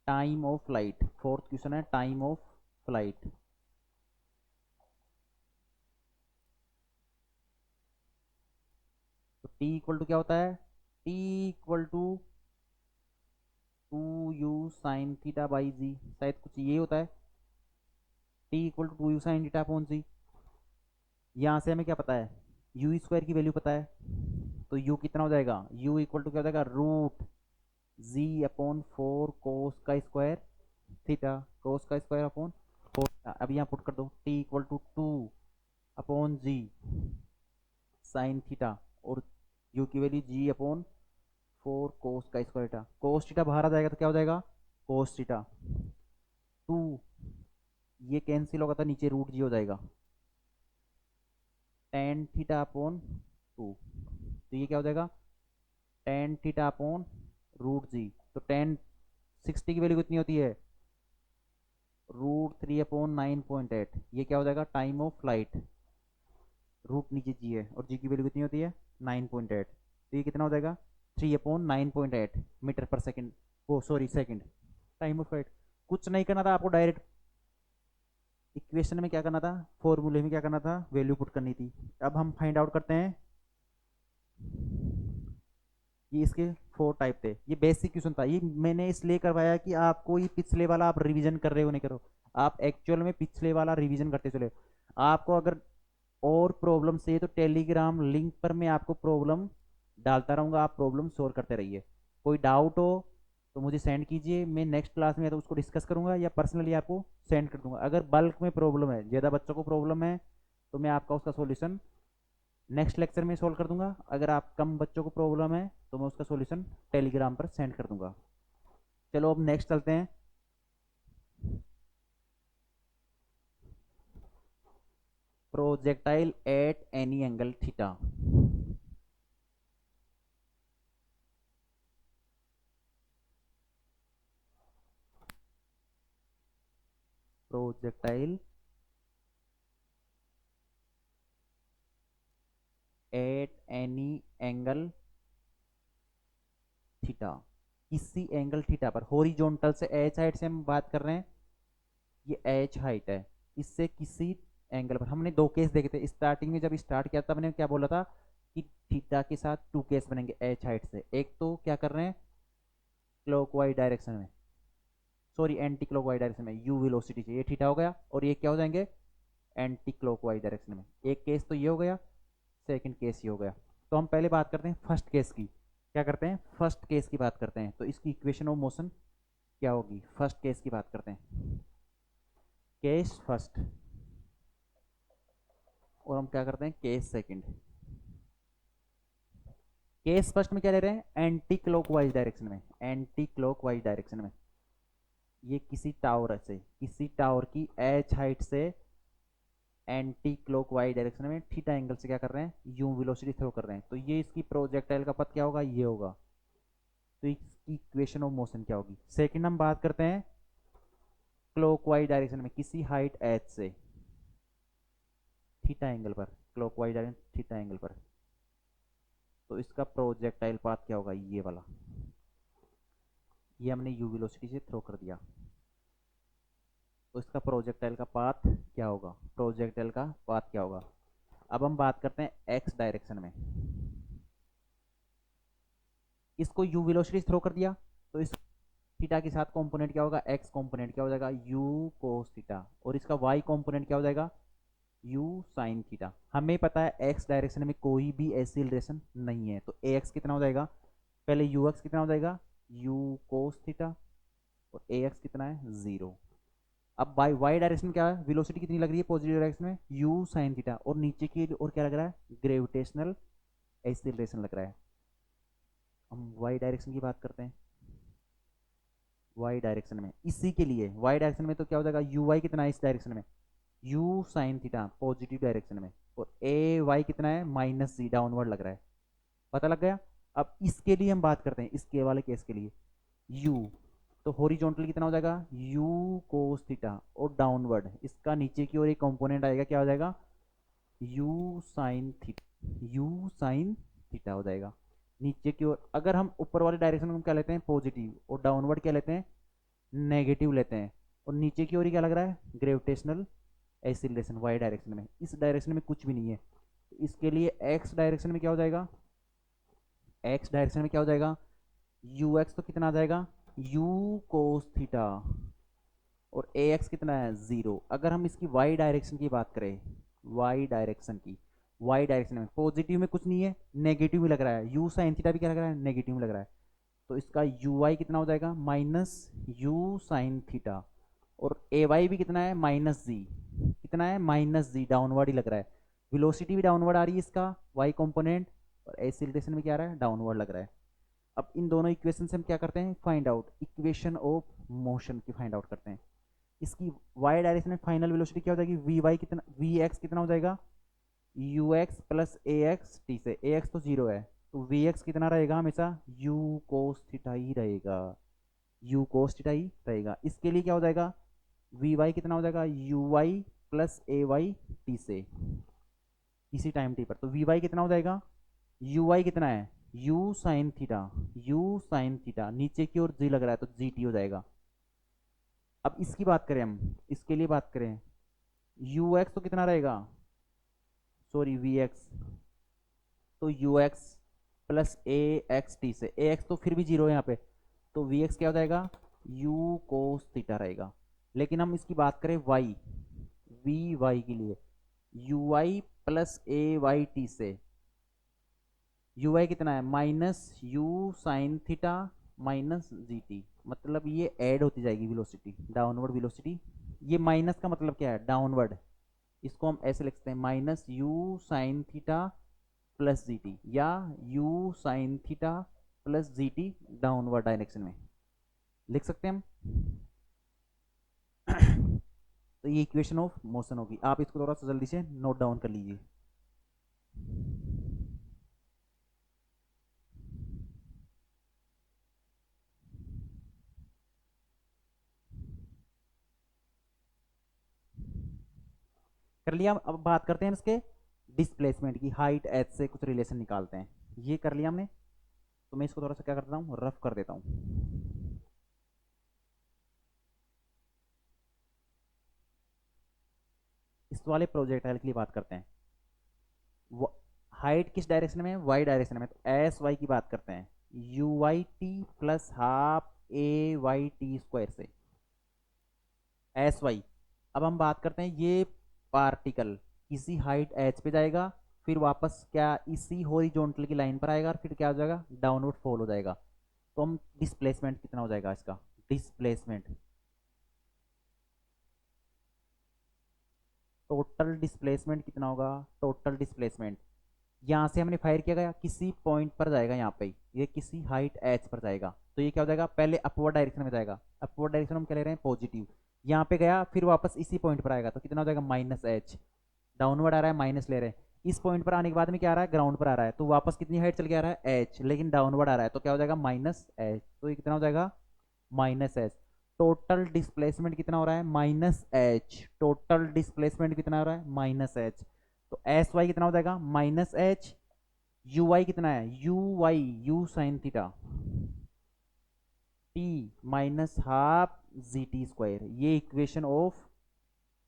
time of flight, fourth question है टाइम ऑफ फ्लाइट। तो टी इक्वल टू क्या होता है, t equal to 2u sine theta by g, शायद कुछ ये होता है, t equal to 2u sine theta upon g. यहाँ से हमें क्या पता है, यू स्क्वायर की वैल्यू पता है, तो u कितना हो जाएगा, u इक्वल टू क्या हो जाएगा, √g/4 कोस का स्क्वायर थीटा, कोस का स्क्वायर अपॉन 4। अब यहाँ पुट कर दो, t equal to 2/g sine theta, और u की वैल्यू g/4 कोस का स्क्वायर थीटा, कोस थीटा बाहर आ जाएगा तो क्या हो जाएगा, कोस थीटा 2, ये कैंसिल होगा तो नीचे √g हो जाएगा, टेन थीटा अपॉन 2, तो ये क्या हो जाएगा, टेन थीटा अपॉन √g, तो टेन 60 की वैल्यू कितनी होती है, √3/9.8, ये क्या हो जाएगा, टाइम ऑफ फ्लाइट, रूट नीचे जी है और जी की वैल्यू कितनी होती है 9.8, तो ये कितना हो जाएगा 3/9.8 मीटर पर सेकंड, वो sorry second, time of flight. कुछ नहीं करना था आपको, डायरेक्ट इक्वेशन में क्या करना था, फॉर्मूले में क्या करना था, वैल्यू पुट करनी थी। अब हम फाइंड आउट करते हैं, ये इसके 4 टाइप थे, ये बेसिक क्वेश्चन था, ये मैंने इसलिए करवाया कि आपको ये पिछले वाला आप रिवीजन कर रहे हो नहीं करो, आप एक्चुअल में पिछले वाला रिवीजन करते चले। आपको अगर और प्रॉब्लम से तो टेलीग्राम लिंक पर मैं आपको प्रॉब्लम डालता रहूँगा, आप प्रॉब्लम सोल्व करते रहिए। कोई डाउट हो तो मुझे सेंड कीजिए, मैं नेक्स्ट क्लास में या तो उसको डिस्कस करूँगा या पर्सनली आपको सेंड कर दूंगा। अगर बल्क में प्रॉब्लम है, ज़्यादा बच्चों को प्रॉब्लम है, तो मैं आपका उसका सॉल्यूशन नेक्स्ट लेक्चर में सोल्व कर दूंगा। अगर आप कम बच्चों को प्रॉब्लम है तो मैं उसका सॉल्यूशन टेलीग्राम पर सेंड कर दूंगा। चलो अब नेक्स्ट चलते हैं, projectile at any angle theta. Projectile at any angle theta, किसी एंगल थीटा पर, हॉरिजॉन्टल से, एच हाइट से हम बात कर रहे हैं, ये एच हाइट है, इससे किसी एंगल पर। हमने दो केस देखे थे स्टार्टिंग में, जब स्टार्ट किया था मैंने क्या बोला था, कि थीटा के साथ टू केस बनेंगे एच हाइट से। एक तो क्या कर रहे हैं, क्लॉकवाइज डायरेक्शन में, सॉरी एंटी क्लॉकवाइज डायरेक्शन में, यू वेलोसिटी चाहिए, थीटा हो गया, और ये क्या हो जाएंगे, एंटी क्लॉकवाइज डायरेक्शन में। एक केस तो ये हो गया, सेकंड केस ये हो गया। तो हम पहले बात करते हैं फर्स्ट केस की। क्या करते हैं, फर्स्ट केस की बात करते हैं। तो इसकी इक्वेशन ऑफ मोशन क्या होगी, फर्स्ट केस की बात करते हैं, केस फर्स्ट, और हम क्या करते हैं, केस सेकंड। केस फर्स्ट में क्या ले रहे हैं, एंटी क्लॉकवाइज डायरेक्शन में, एंटी क्लॉकवाइज डायरेक्शन में। ये किसी टावर से, किसी टावर की एच हाइट से एंटी क्लॉकवाइज डायरेक्शन में थीटा एंगल से क्या कर रहे हैं, यू वेलोसिटी थ्रो कर रहे हैं। तो ये इसकी प्रोजेक्टाइल का पथ क्या होगा, ये होगा। तो इसकी इक्वेशन ऑफ मोशन क्या होगी। सेकंड हम बात करते हैं क्लॉकवाइज डायरेक्शन में किसी हाइट एच से थीटा एंगल पर, क्लॉकवाइज डायरेक्शन थीटा एंगल पर। तो इसका प्रोजेक्टाइल पाथ क्या होगा, ये वाला। ये हमने यू वेलोसिटी से थ्रो कर दिया, तो इसका प्रोजेक्टाइल का पाथ क्या होगा, प्रोजेक्टाइल का पाथ क्या होगा। अब हम बात करते हैं एक्स डायरेक्शन में। इसको यू वेलोसिटी थ्रो कर दिया, तो इस थीटा के साथ कंपोनेंट क्या होगा, एक्स कंपोनेंट क्या हो जाएगा, यू कोस थीटा, और इसका वाई कंपोनेंट क्या हो जाएगा, यू साइन थीटा। हमें पता है एक्स डायरेक्शन में कोई भी एक्सीलरेशन नहीं है, तो ए एक्स कितना हो जाएगा, पहले यू एक्स कितना हो जाएगा, यू कोस थीटा, और ए एक्स कितना है, जीरो। अब बाई वाई डायरेक्शन क्या है, वेलोसिटी कितनी लग रही है पॉजिटिव डायरेक्शन में, यू साइन थीटा, और नीचे की और क्या लग रहा है, ग्रेविटेशनल एक्सीलरेशन लग रहा है। हम वाई डायरेक्शन की बात करते हैं, वाई डायरेक्शन में इसी के लिए वाई डायरेक्शन में तो क्या हो जाएगा, यू वाई कितना है इस डायरेक्शन में, you sine theta positive direction में, और ए वाई कितना है, माइनस जी डाउनवर्ड लग रहा है। पता लग गया। अब इसके लिए हम बात करते हैं, इसके वाले केस के लिए यू, तो हॉरिजॉन्टल कितना हो जाएगा, यू कोस थीटा, और डाउनवर्ड इसका नीचे की ओर एक कंपोनेंट आएगा, क्या हो जाएगा, you sine theta, you sine theta हो जाएगा नीचे की ओर। अगर हम ऊपर वाले डायरेक्शन में क्या लेते हैं, पॉजिटिव, और डाउनवर्ड क्या लेते हैं, नेगेटिव लेते हैं, और नीचे की ओर क्या लग रहा है, ग्रेविटेशनल एक्सीलरेशन वाई डायरेक्शन में। इस डायरेक्शन में कुछ भी नहीं है, तो इसके लिए एक्स डायरेक्शन में क्या हो जाएगा, एक्स डायरेक्शन में क्या हो जाएगा, यू एक्स तो कितना आ जाएगा, यू कोस थीटा, और ए एक्स कितना है, जीरो। अगर हम इसकी वाई डायरेक्शन की बात करें, वाई डायरेक्शन की, वाई डायरेक्शन में पॉजिटिव में कुछ नहीं है, नेगेटिव में लग रहा है, यू साइन थीटा भी क्या लग रहा है, नेगेटिव में लग रहा है। तो इसका यू वाई कितना हो जाएगा, माइनस यू साइन थीटा, और ए वाई भी कितना है, माइनस जी, कितना है, माइनस जी, डाउनवर्ड ही लग रहा है। वेलोसिटी भी डाउनवर्ड आ रही है इसका वाई कंपोनेंट, और एक्सीलरेशन में क्या आ रहा है, डाउनवर्ड लग रहा है। अब इन दोनों इक्वेशन से हम क्या करते हैं, find out equation of motion की फाइंड आउट करते हैं। इसकी वाई डायरेक्शन में फाइनल वेलोसिटी क्या हो जाएगी, वी वाई कितना, वी एक्स कितना हो जाएगा, you X plus A X T से, ए एक्स तो जीरो है, तो वी एक्स कितना रहेगा, हमेशा यू कोस थीटा ही रहेगा, यू कोस थीटा ही रहेगा। इसके लिए क्या हो जाएगा, वी वाई कितना हो जाएगा, U Y plus A Y T से, इसी टाइम टी पर। तो वी वाई कितना हो जाएगा, यू वाई कितना है, you sine theta, you sine theta, नीचे की ओर जी लग रहा है तो जी टी हो जाएगा। अब इसकी बात करें हम, इसके लिए बात करें, यू एक्स तो कितना रहेगा, सॉरी वी एक्स, तो you X plus A X T से, ए एक्स तो फिर भी जीरो है यहाँ पे, तो वी एक्स क्या हो जाएगा, यू कोस थीटा रहेगा। लेकिन हम इसकी बात करें वाई, वी वाई के लिए, U Y plus A Y T से, यू वाई कितना है, minus you sine theta minus ji T, मतलब ये ऐड होती जाएगी वेलोसिटी, डाउनवर्ड वेलोसिटी। ये माइनस का मतलब क्या है, डाउनवर्ड। इसको हम ऐसे लिखते हैं, minus you sine theta plus ji t, या यू साइन थीटा प्लस जी टी डाउनवर्ड डायरेक्शन में लिख सकते हैं हम। तो ये इक्वेशन ऑफ मोशन होगी, आप इसको थोड़ा सा जल्दी से नोट डाउन कर लीजिए। कर लिया। अब बात करते हैं इसके डिस्प्लेसमेंट की, हाइट एच से कुछ रिलेशन निकालते हैं। ये कर लिया हमने, तो मैं इसको थोड़ा सा क्या करता हूँ, रफ कर देता हूँ। इस वाले प्रोजेक्टाइल के लिए बात करते हैं। हाइट किस डायरेक्शन में, वाई डायरेक्शन में, तो एस वाई की बात करते हैं, U Y T plus half A Y T square से एस वाई। अब हम बात करते हैं ये पार्टिकल किसी हाइट एच पे जाएगा, फिर वापस क्या इसी हॉरिजॉन्टल की लाइन पर आएगा और फिर क्या हो जाएगा, डाउनवर्ड फॉल हो जाएगा। तो हम डिस्प्लेसमेंट कितना हो जाएगा इसका, डिस्प्लेसमेंट, टोटल डिस्प्लेसमेंट कितना होगा, टोटल डिस्प्लेसमेंट यहाँ से हमने फायर किया गया किसी पॉइंट पर जाएगा, यहाँ पे ये किसी हाइट एच पर जाएगा, तो ये क्या हो जाएगा, पहले अपवर्ड डायरेक्शन में जाएगा, अपवर्ड डायरेक्शन हम क्या ले रहे हैं, पॉजिटिव, यहाँ पे गया फिर वापस इसी पॉइंट पर आएगा, तो कितना हो जाएगा, माइनस एच, डाउनवर्ड आ रहा है माइनस ले रहे हैं, इस पॉइंट पर आने के बाद में क्या आ रहा है, ग्राउंड पर आ रहा है, तो वापस कितनी हाइट चल के आ रहा है, एच, लेकिन डाउनवर्ड आ रहा है, तो क्या हो जाएगा, माइनस एच, तो ये कितना हो जाएगा, माइनस एच। टोटल डिस्प्लेसमेंट कितना हो रहा है, माइनस एच, टोटल डिस्प्लेसमेंट कितना हो रहा है, माइनस एच, तो एस वाई कितना हो जाएगा, माइनस एच, यू वाई कितना है, you y u sine theta t minus half G T square, ये equation of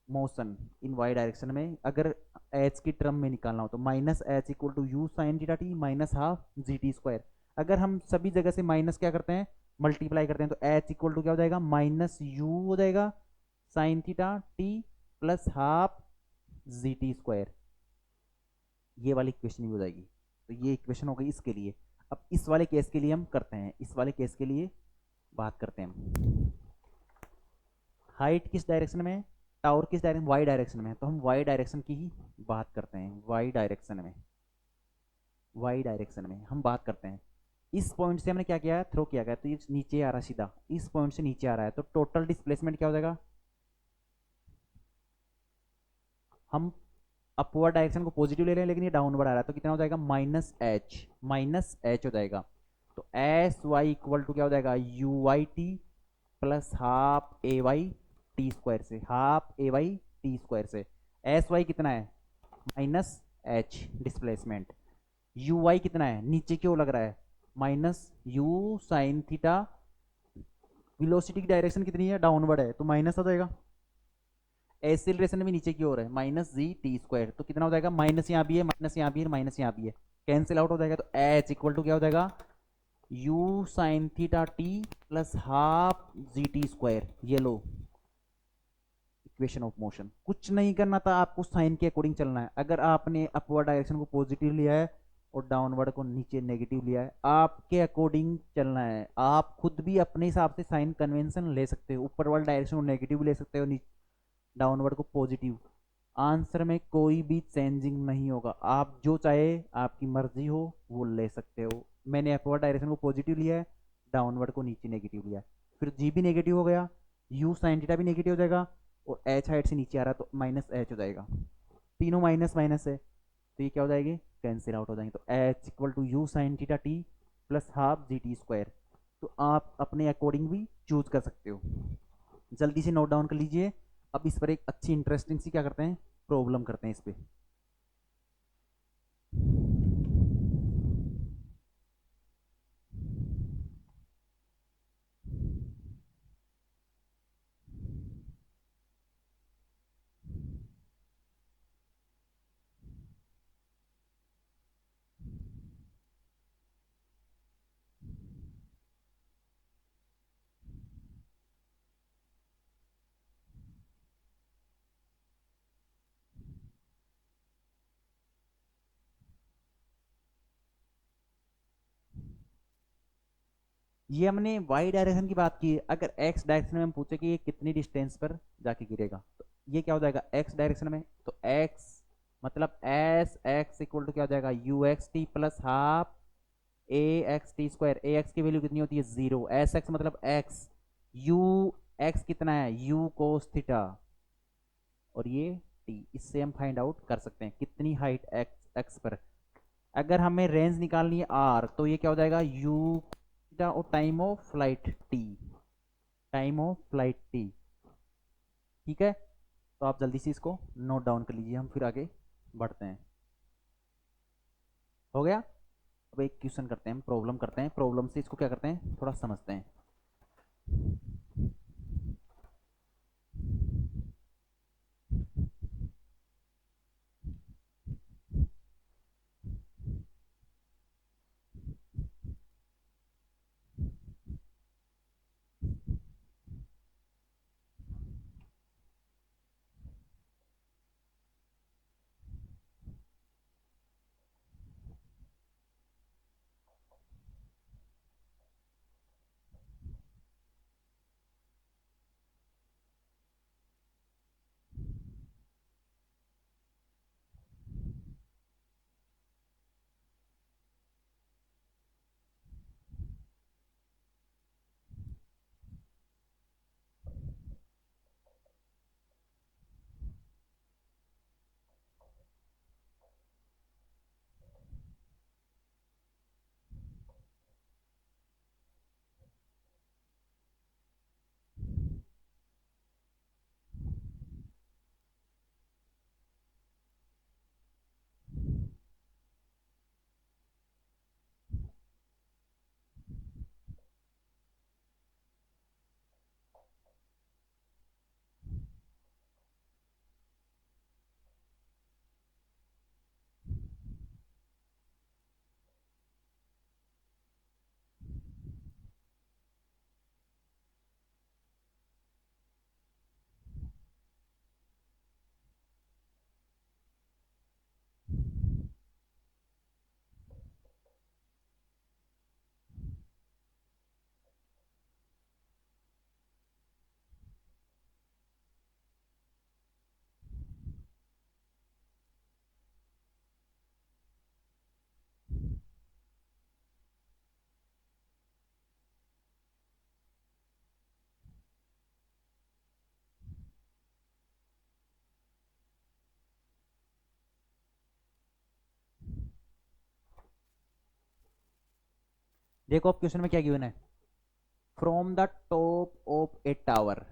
motion in y direction में अगर एच की टर्म में निकालना हो तो minus h equal to you sine theta t minus half G T square. अगर हम सभी जगह से माइनस क्या करते हैं, मल्टीप्लाई करते हैं, तो एच इक्वल टू क्या हो जाएगा, माइनस यू हो जाएगा sign theta T plus half G T square, ये वाली इक्वेशन भी हो जाएगी। तो ये इक्वेशन हो गई इसके लिए। अब इस वाले केस के लिए हम करते हैं, इस वाले केस के लिए बात करते हैं हम, हाइट किस डायरेक्शन में, टावर किस डायरेक्शन, वाई डायरेक्शन में है, तो हम वाई डायरेक्शन की ही बात करते हैं, वाई डायरेक्शन में, वाई डायरेक्शन में हम बात करते हैं। इस पॉइंट से हमने क्या किया है, थ्रो किया गया, तो ये नीचे आ रहा है सीधा, इस पॉइंट से नीचे आ रहा है, तो टोटल डिस्प्लेसमेंट क्या हो जाएगा, हम अपवर्ड डायरेक्शन को पॉजिटिव ले रहे हैं लेकिन ये डाउनवर्ड आ रहा है, तो कितना हो जाएगा, माइनस एच हो जाएगा। तो एस वाई इक्वल टू क्या हो जाएगा, U Y T plus half A Y T square से, half A Y T square से, एस वाई कितना है, minus H displacement, U Y कितना है, नीचे क्यों लग रहा है, minus you sine theta, velocity की डायरेक्शन कितनी है, डाउनवर्ड है, तो माइनस आ जाएगा, एक्सीलरेशन भी नीचे की ओर है, माइनस जी टी स्क्वायर, तो कितना हो जाएगा, माइनस यहाँ भी है, माइनस यहाँ भी है, माइनस यहाँ भी है, कैंसिल आउट हो जाएगा, तो एच इक्वल टू क्या हो जाएगा, you sine theta T plus half G T square, ये लो इक्वेशन ऑफ मोशन। कुछ नहीं करना था आपको, साइन के अकॉर्डिंग चलना है। अगर आपने अपवर्ड डायरेक्शन को पॉजिटिव लिया है और डाउनवर्ड को नीचे नेगेटिव लिया है, आपके अकॉर्डिंग चलना है। आप खुद भी अपने हिसाब से साइन कन्वेंशन ले सकते हो, ऊपर वाले डायरेक्शन को नेगेटिव ले सकते हो, डाउनवर्ड को पॉजिटिव, आंसर में कोई भी चेंजिंग नहीं होगा, आप जो चाहे आपकी मर्जी हो वो ले सकते हो। मैंने अपवर्ड डायरेक्शन को पॉजिटिव लिया है, डाउनवर्ड को नीचे नेगेटिव लिया है, फिर जी भी नेगेटिव हो गया, यू साइन थीटा भी नेगेटिव हो जाएगा, और एच हाइट से नीचे आ रहा है तो माइनस एच हो जाएगा, तीनों माइनस माइनस है, तो ये क्या हो जाएगी, कैंसिल आउट हो जाएंगे, तो H equal to you sine theta T plus half G T square. तो आप अपने अकॉर्डिंग भी चूज कर सकते हो, जल्दी से नोट डाउन कर लीजिए। अब इस पर एक अच्छी इंटरेस्टिंग सी क्या करते हैं, प्रॉब्लम करते हैं इस पे। ये हमने वाई डायरेक्शन की बात की है, अगर एक्स डायरेक्शन में हम पूछे कि ये कितनी डिस्टेंस पर जाके गिरेगा, तो ये क्या हो जाएगा, एक्स डायरेक्शन में, तो एक्स मतलब एस एक्स इक्वल टू क्या हो जाएगा, you X T plus half A X T square, A x की वैल्यू कितनी होती है, जीरो, एस एक्स मतलब एक्स, यू एक्स कितना है, यू कोस थीटा, और ये टी, इससे हम फाइंड आउट कर सकते हैं कितनी हाइट एक्स एक्स पर। अगर हमें रेंज निकालनी है आर, तो ये क्या हो जाएगा, यू थीटा और time of flight T, time of flight T, ठीक है। तो आप जल्दी से इसको नोट डाउन कर लीजिए, हम फिर आगे बढ़ते हैं। हो गया। अब एक क्वेश्चन करते हैं, प्रॉब्लम करते हैं, प्रॉब्लम से इसको क्या करते हैं, थोड़ा समझते हैं। देखो अब क्वेश्चन में क्या गिवन है, from the top of A tower,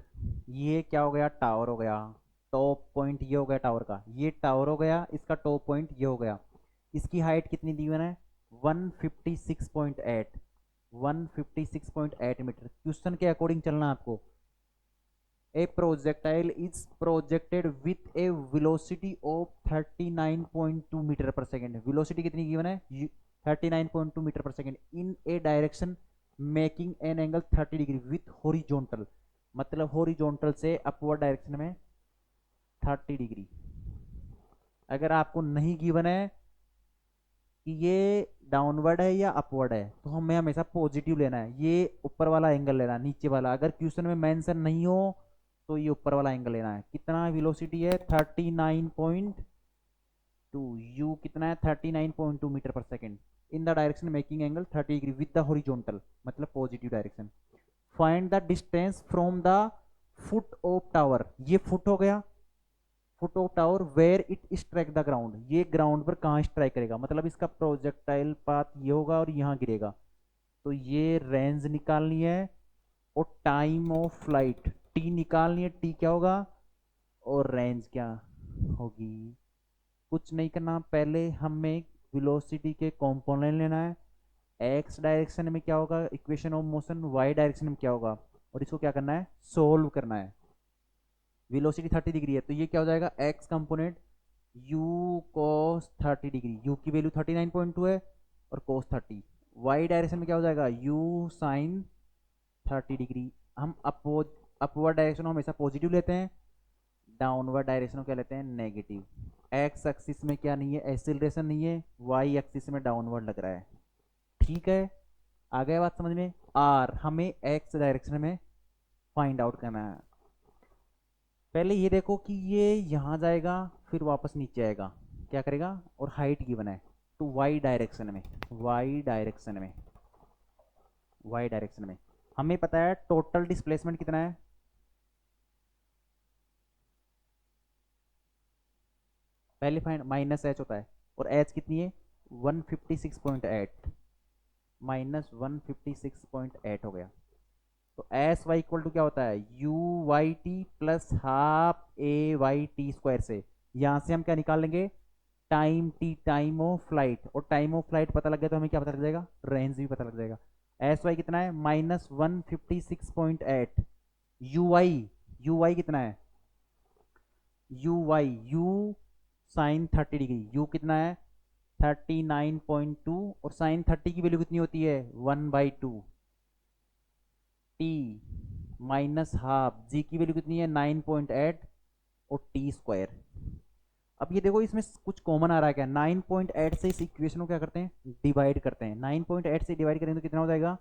ये क्या हो गया, टावर हो गया, टॉप पॉइंट ये हो गया टावर का, ये टावर हो गया, इसका टॉप पॉइंट ये हो गया, इसकी हाइट कितनी दी हुई है, 156.8, 156.8 मीटर। क्वेश्चन के अकॉर्डिंग चलना है आपको। A projectile is projected with a velocity of 39.2 metre per second, velocity कितनी गिवन है, 39.2 metre per second, in a direction making an angle 30 degree with horizontal, मतलब हॉरिजॉन्टल से अपवर्ड डायरेक्शन में 30 degree. अगर आपको नहीं गिवन है कि ये डाउनवर्ड है या अपवर्ड है तो हमें हमेशा पॉजिटिव लेना है, ये ऊपर वाला एंगल लेना है, नीचे वाला अगर क्वेश्चन में मेंशन नहीं हो तो ये ऊपर वाला एंगल लेना है। कितना वेलोसिटी है, 39.2, यू कितना है, 39.2 metre per second, in the direction making angle 30 degree with the horizontal, मतलब positive direction. Find the distance from the foot of tower, ये फुट हो गया, foot of tower where it strike the ground, ये ground पर कहाँ strike करेगा, मतलब इसका प्रोजेक्टाइल पाथ ये होगा और यहाँ गिरेगा, तो ये रेंज निकालनी है और टाइम ऑफ फ्लाइट टी निकालनी है, टी क्या होगा और रेंज क्या होगी। कुछ नहीं करना, पहले हमें वेलोसिटी के कंपोनेंट लेना है, एक्स डायरेक्शन में क्या होगा equation of motion, Y direction में क्या होगा, और इसको क्या करना है, सोल्व करना है। वेलोसिटी 30 डिग्री है तो ये क्या हो जाएगा, x component u cos 30 degree, u की वैल्यू 39.2 है और cos 30, y डायरेक्शन में क्या हो जाएगा, u sin 30 डिग्री। हम अपवर्ड डायरेक्शन हमेशा पॉजिटिव लेते हैं, डाउनवर्ड डायरेक्शन को क्या लेते हैं, नेगेटिव। एक्स एक्सिस में क्या नहीं है, एक्सीलरेशन नहीं है, वाई एक्सिस में डाउनवर्ड लग रहा है, ठीक है। आ गया बात समझ में। आर हमें एक्स डायरेक्शन में फाइंड आउट करना है। पहले ये देखो कि ये यहाँ जाएगा फिर वापस नीचे आएगा, क्या करेगा, और हाइट गिवन है तो वाई डायरेक्शन में, वाई डायरेक्शन में, वाई डायरेक्शन में हमें पता है टोटल डिस्प्लेसमेंट कितना है, पहले फाइंड माइनस एच होता है, और एच कितनी है 156.8, माइनस 156.8 हो गया, तो एस वाई इक्वल टू क्या होता है, you Y T plus half A Y T square से, यहां से हम क्या निकाल लेंगे, time T, time of flight, और टाइम ऑफ फ्लाइट पता लग गया तो हमें क्या पता लग जाएगा, रेंज भी पता लग जाएगा। एस वाई कितना है, -156.8, यू वाई कितना है, यू साइन 30 डिग्री, यू कितना है 39.2, और साइन 30 की वैल्यू कितनी होती है 1/2, टी माइनस हाफ, जी की वैल्यू कितनी है 9.8 और टी स्क्वायर। अब ये देखो इसमें कुछ कॉमन आ रहा है क्या, 9.8 से इस इक्वेशन को क्या करते हैं, डिवाइड करते हैं, 9.8 से डिवाइड करेंगे तो कितना हो जाएगा,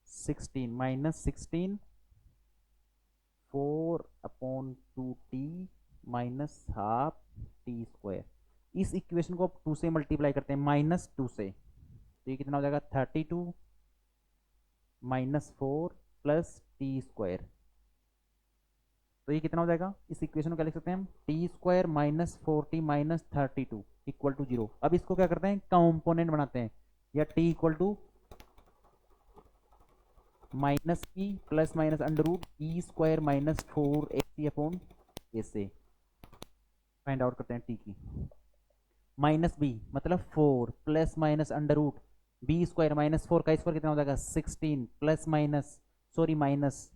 16 -16 4/2t minus half T square. इस इक्वेशन को आप 2 से मल्टीप्लाई करते हैं, -2 से, तो ये कितना हो जाएगा 32 -4 प्लस टी स्क्वायर, तो ये कितना हो जाएगा, इस इक्वेशन को क्या लिख सकते हैं हम, टी स्क्वायर -40 -32 इक्वल टू 0। अब इसको क्या करते हैं, कंपोनेंट बनाते हैं, या टी इक्वल टू माइनस की plus minus under root E square -4ac ए से फाइंड आउट करते हैं टी की, माइनस बी मतलब 4 plus minus under root B square -4 का स्क्वायर कितना हो जाएगा 16 plus minus sorry minus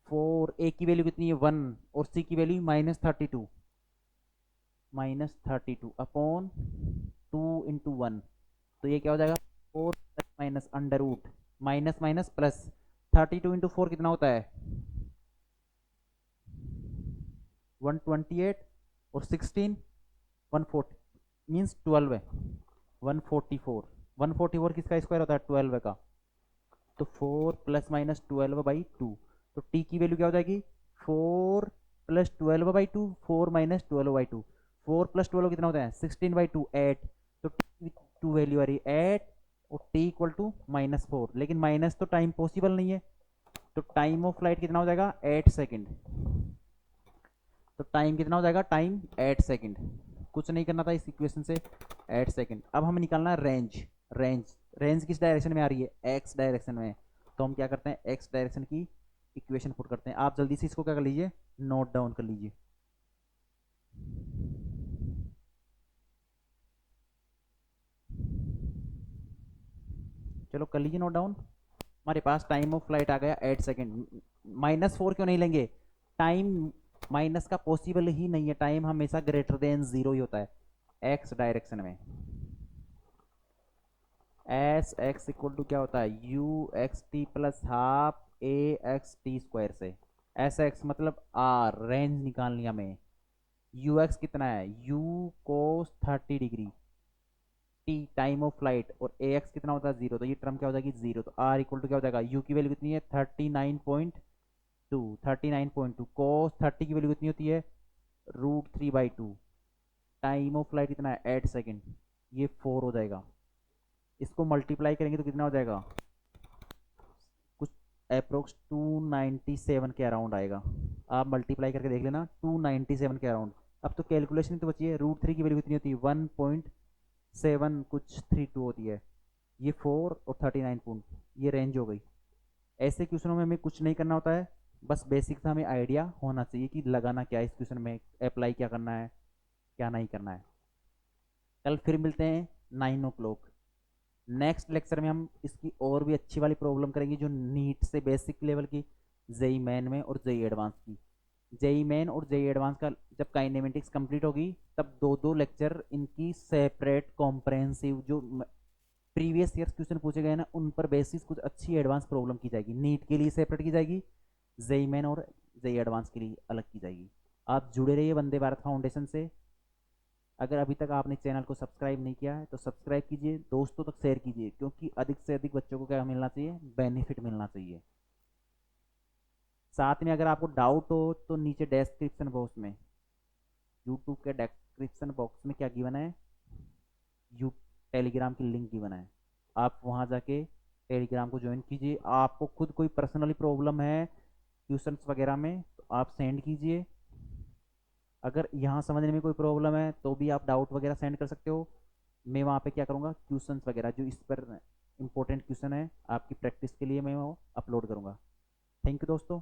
4, A की वैल्यू कितनी है 1 और सी की वैल्यू -32 अपॉन 2 इंटू 1, तो ये क्या हो जाएगा 4 plus minus under root minus minus plus 32 into 4 कितना होता है 128 और 16 140 मीन्स 12 है 144, 144 किसका स्क्वायर होता है 12 का, तो 4 प्लस माइनस 12/2, तो टी की वैल्यू क्या हो जाएगी 4 प्लस 12/2, 4 माइनस 12/2, 4 प्लस 12 कितना होता है 16/2 8, तो टी की टू वैल्यू आ रही है 8 और t इक्वल टू -4, लेकिन माइनस तो टाइम पॉसिबल नहीं है, तो टाइम ऑफ फ्लाइट कितना हो जाएगा 8 सेकेंड। तो टाइम कितना हो जाएगा, टाइम 8 सेकेंड, कुछ नहीं करना था इस इक्वेशन से, 8 सेकेंड। अब हमें निकालना है रेंज। रेंज रेंज किस डायरेक्शन में आ रही है, एक्स डायरेक्शन में, तो हम क्या करते हैं एक्स डायरेक्शन की इक्वेशन पुट करते हैं। आप जल्दी से इसको क्या कर लीजिए, नोट डाउन कर लीजिए। चलो कर लीजिए नोट डाउन। हमारे पास टाइम ऑफ फ्लाइट आ गया 8 सेकेंड। -4 क्यों नहीं लेंगे, टाइम माइनस का पॉसिबल ही नहीं है, टाइम हमेशा ग्रेटर देन जीरो ही होता है एक्स डायरेक्शन में। एस एक्स इक्वल टू क्या होता है, you X T plus half A X T square से। एस एक्स मतलब आर, रेंज निकालनी हमें। यू एक्स कितना है, you cos 30 degree, T time of flight, और ए एक्स कितना होता है 0, तो ये टर्म क्या हो जाएगी 0। तो आर इक्वल टू क्या हो जाएगा, यू की वैल्यू कितनी है 39.2, 39.2 कोस 30 की वैल्यू कितनी होती है √3/2। टाइम ऑफ फ्लाइट कितना है 8 सेकेंड, ये 4 हो जाएगा। इसको मल्टीप्लाई करेंगे तो कितना हो जाएगा, कुछ अप्रोक्स 297 के अराउंड आएगा। आप मल्टीप्लाई करके देख लेना 297 के अराउंड। अब तो कैलकुलेशन तो बची है, √3 की वैल्यू कितनी होती है 1.7 कुछ 32 होती है, ये 4 और 39 ये रेंज हो गई। ऐसे क्वेश्चनों में हमें कुछ नहीं करना होता है, बस बेसिक सा हमें आइडिया होना चाहिए कि लगाना क्या है इस क्वेश्चन में, अप्लाई क्या करना है क्या नहीं करना है। कल फिर मिलते हैं 9 o'clock। नेक्स्ट लेक्चर में हम इसकी और भी अच्छी वाली प्रॉब्लम करेंगे जो नीट से बेसिक लेवल की, जेई मेन में और जेई एडवांस की। जेई मेन और जेई एडवांस का जब काइनेमेटिक्स कंप्लीट होगी तब दो दो लेक्चर इनकी सेपरेट कॉम्प्रहेंसिव, जो प्रीवियस ईयर्स क्वेश्चन पूछे गए ना उन पर बेसिस कुछ अच्छी एडवांस प्रॉब्लम की जाएगी, नीट के लिए सेपरेट की जाएगी, जेई मेन और जेई एडवांस के लिए अलग की जाएगी। आप जुड़े रहिए वंदे भारत फाउंडेशन से। अगर अभी तक आपने चैनल को सब्सक्राइब नहीं किया है तो सब्सक्राइब कीजिए, दोस्तों तक शेयर कीजिए, क्योंकि अधिक से अधिक बच्चों को क्या मिलना चाहिए, बेनिफिट मिलना चाहिए। साथ में अगर आपको डाउट हो तो नीचे डिस्क्रिप्शन बॉक्स में, यूट्यूब के डिस्क्रिप्शन बॉक्स में क्या गिवन है, यू टेलीग्राम की लिंक गिवन है, आप वहाँ जाके टेलीग्राम को ज्वाइन कीजिए। आपको खुद कोई पर्सनली प्रॉब्लम है ट्यूशन्स वगैरह में तो आप सेंड कीजिए। अगर यहाँ समझने में कोई प्रॉब्लम है तो भी आप डाउट वगैरह सेंड कर सकते हो। मैं वहाँ पे क्या करूँगा, क्वेश्चंस वगैरह जो इस पर इंपॉर्टेंट क्वेश्चन है आपकी प्रैक्टिस के लिए मैं वो अपलोड करूँगा। थैंक यू दोस्तों।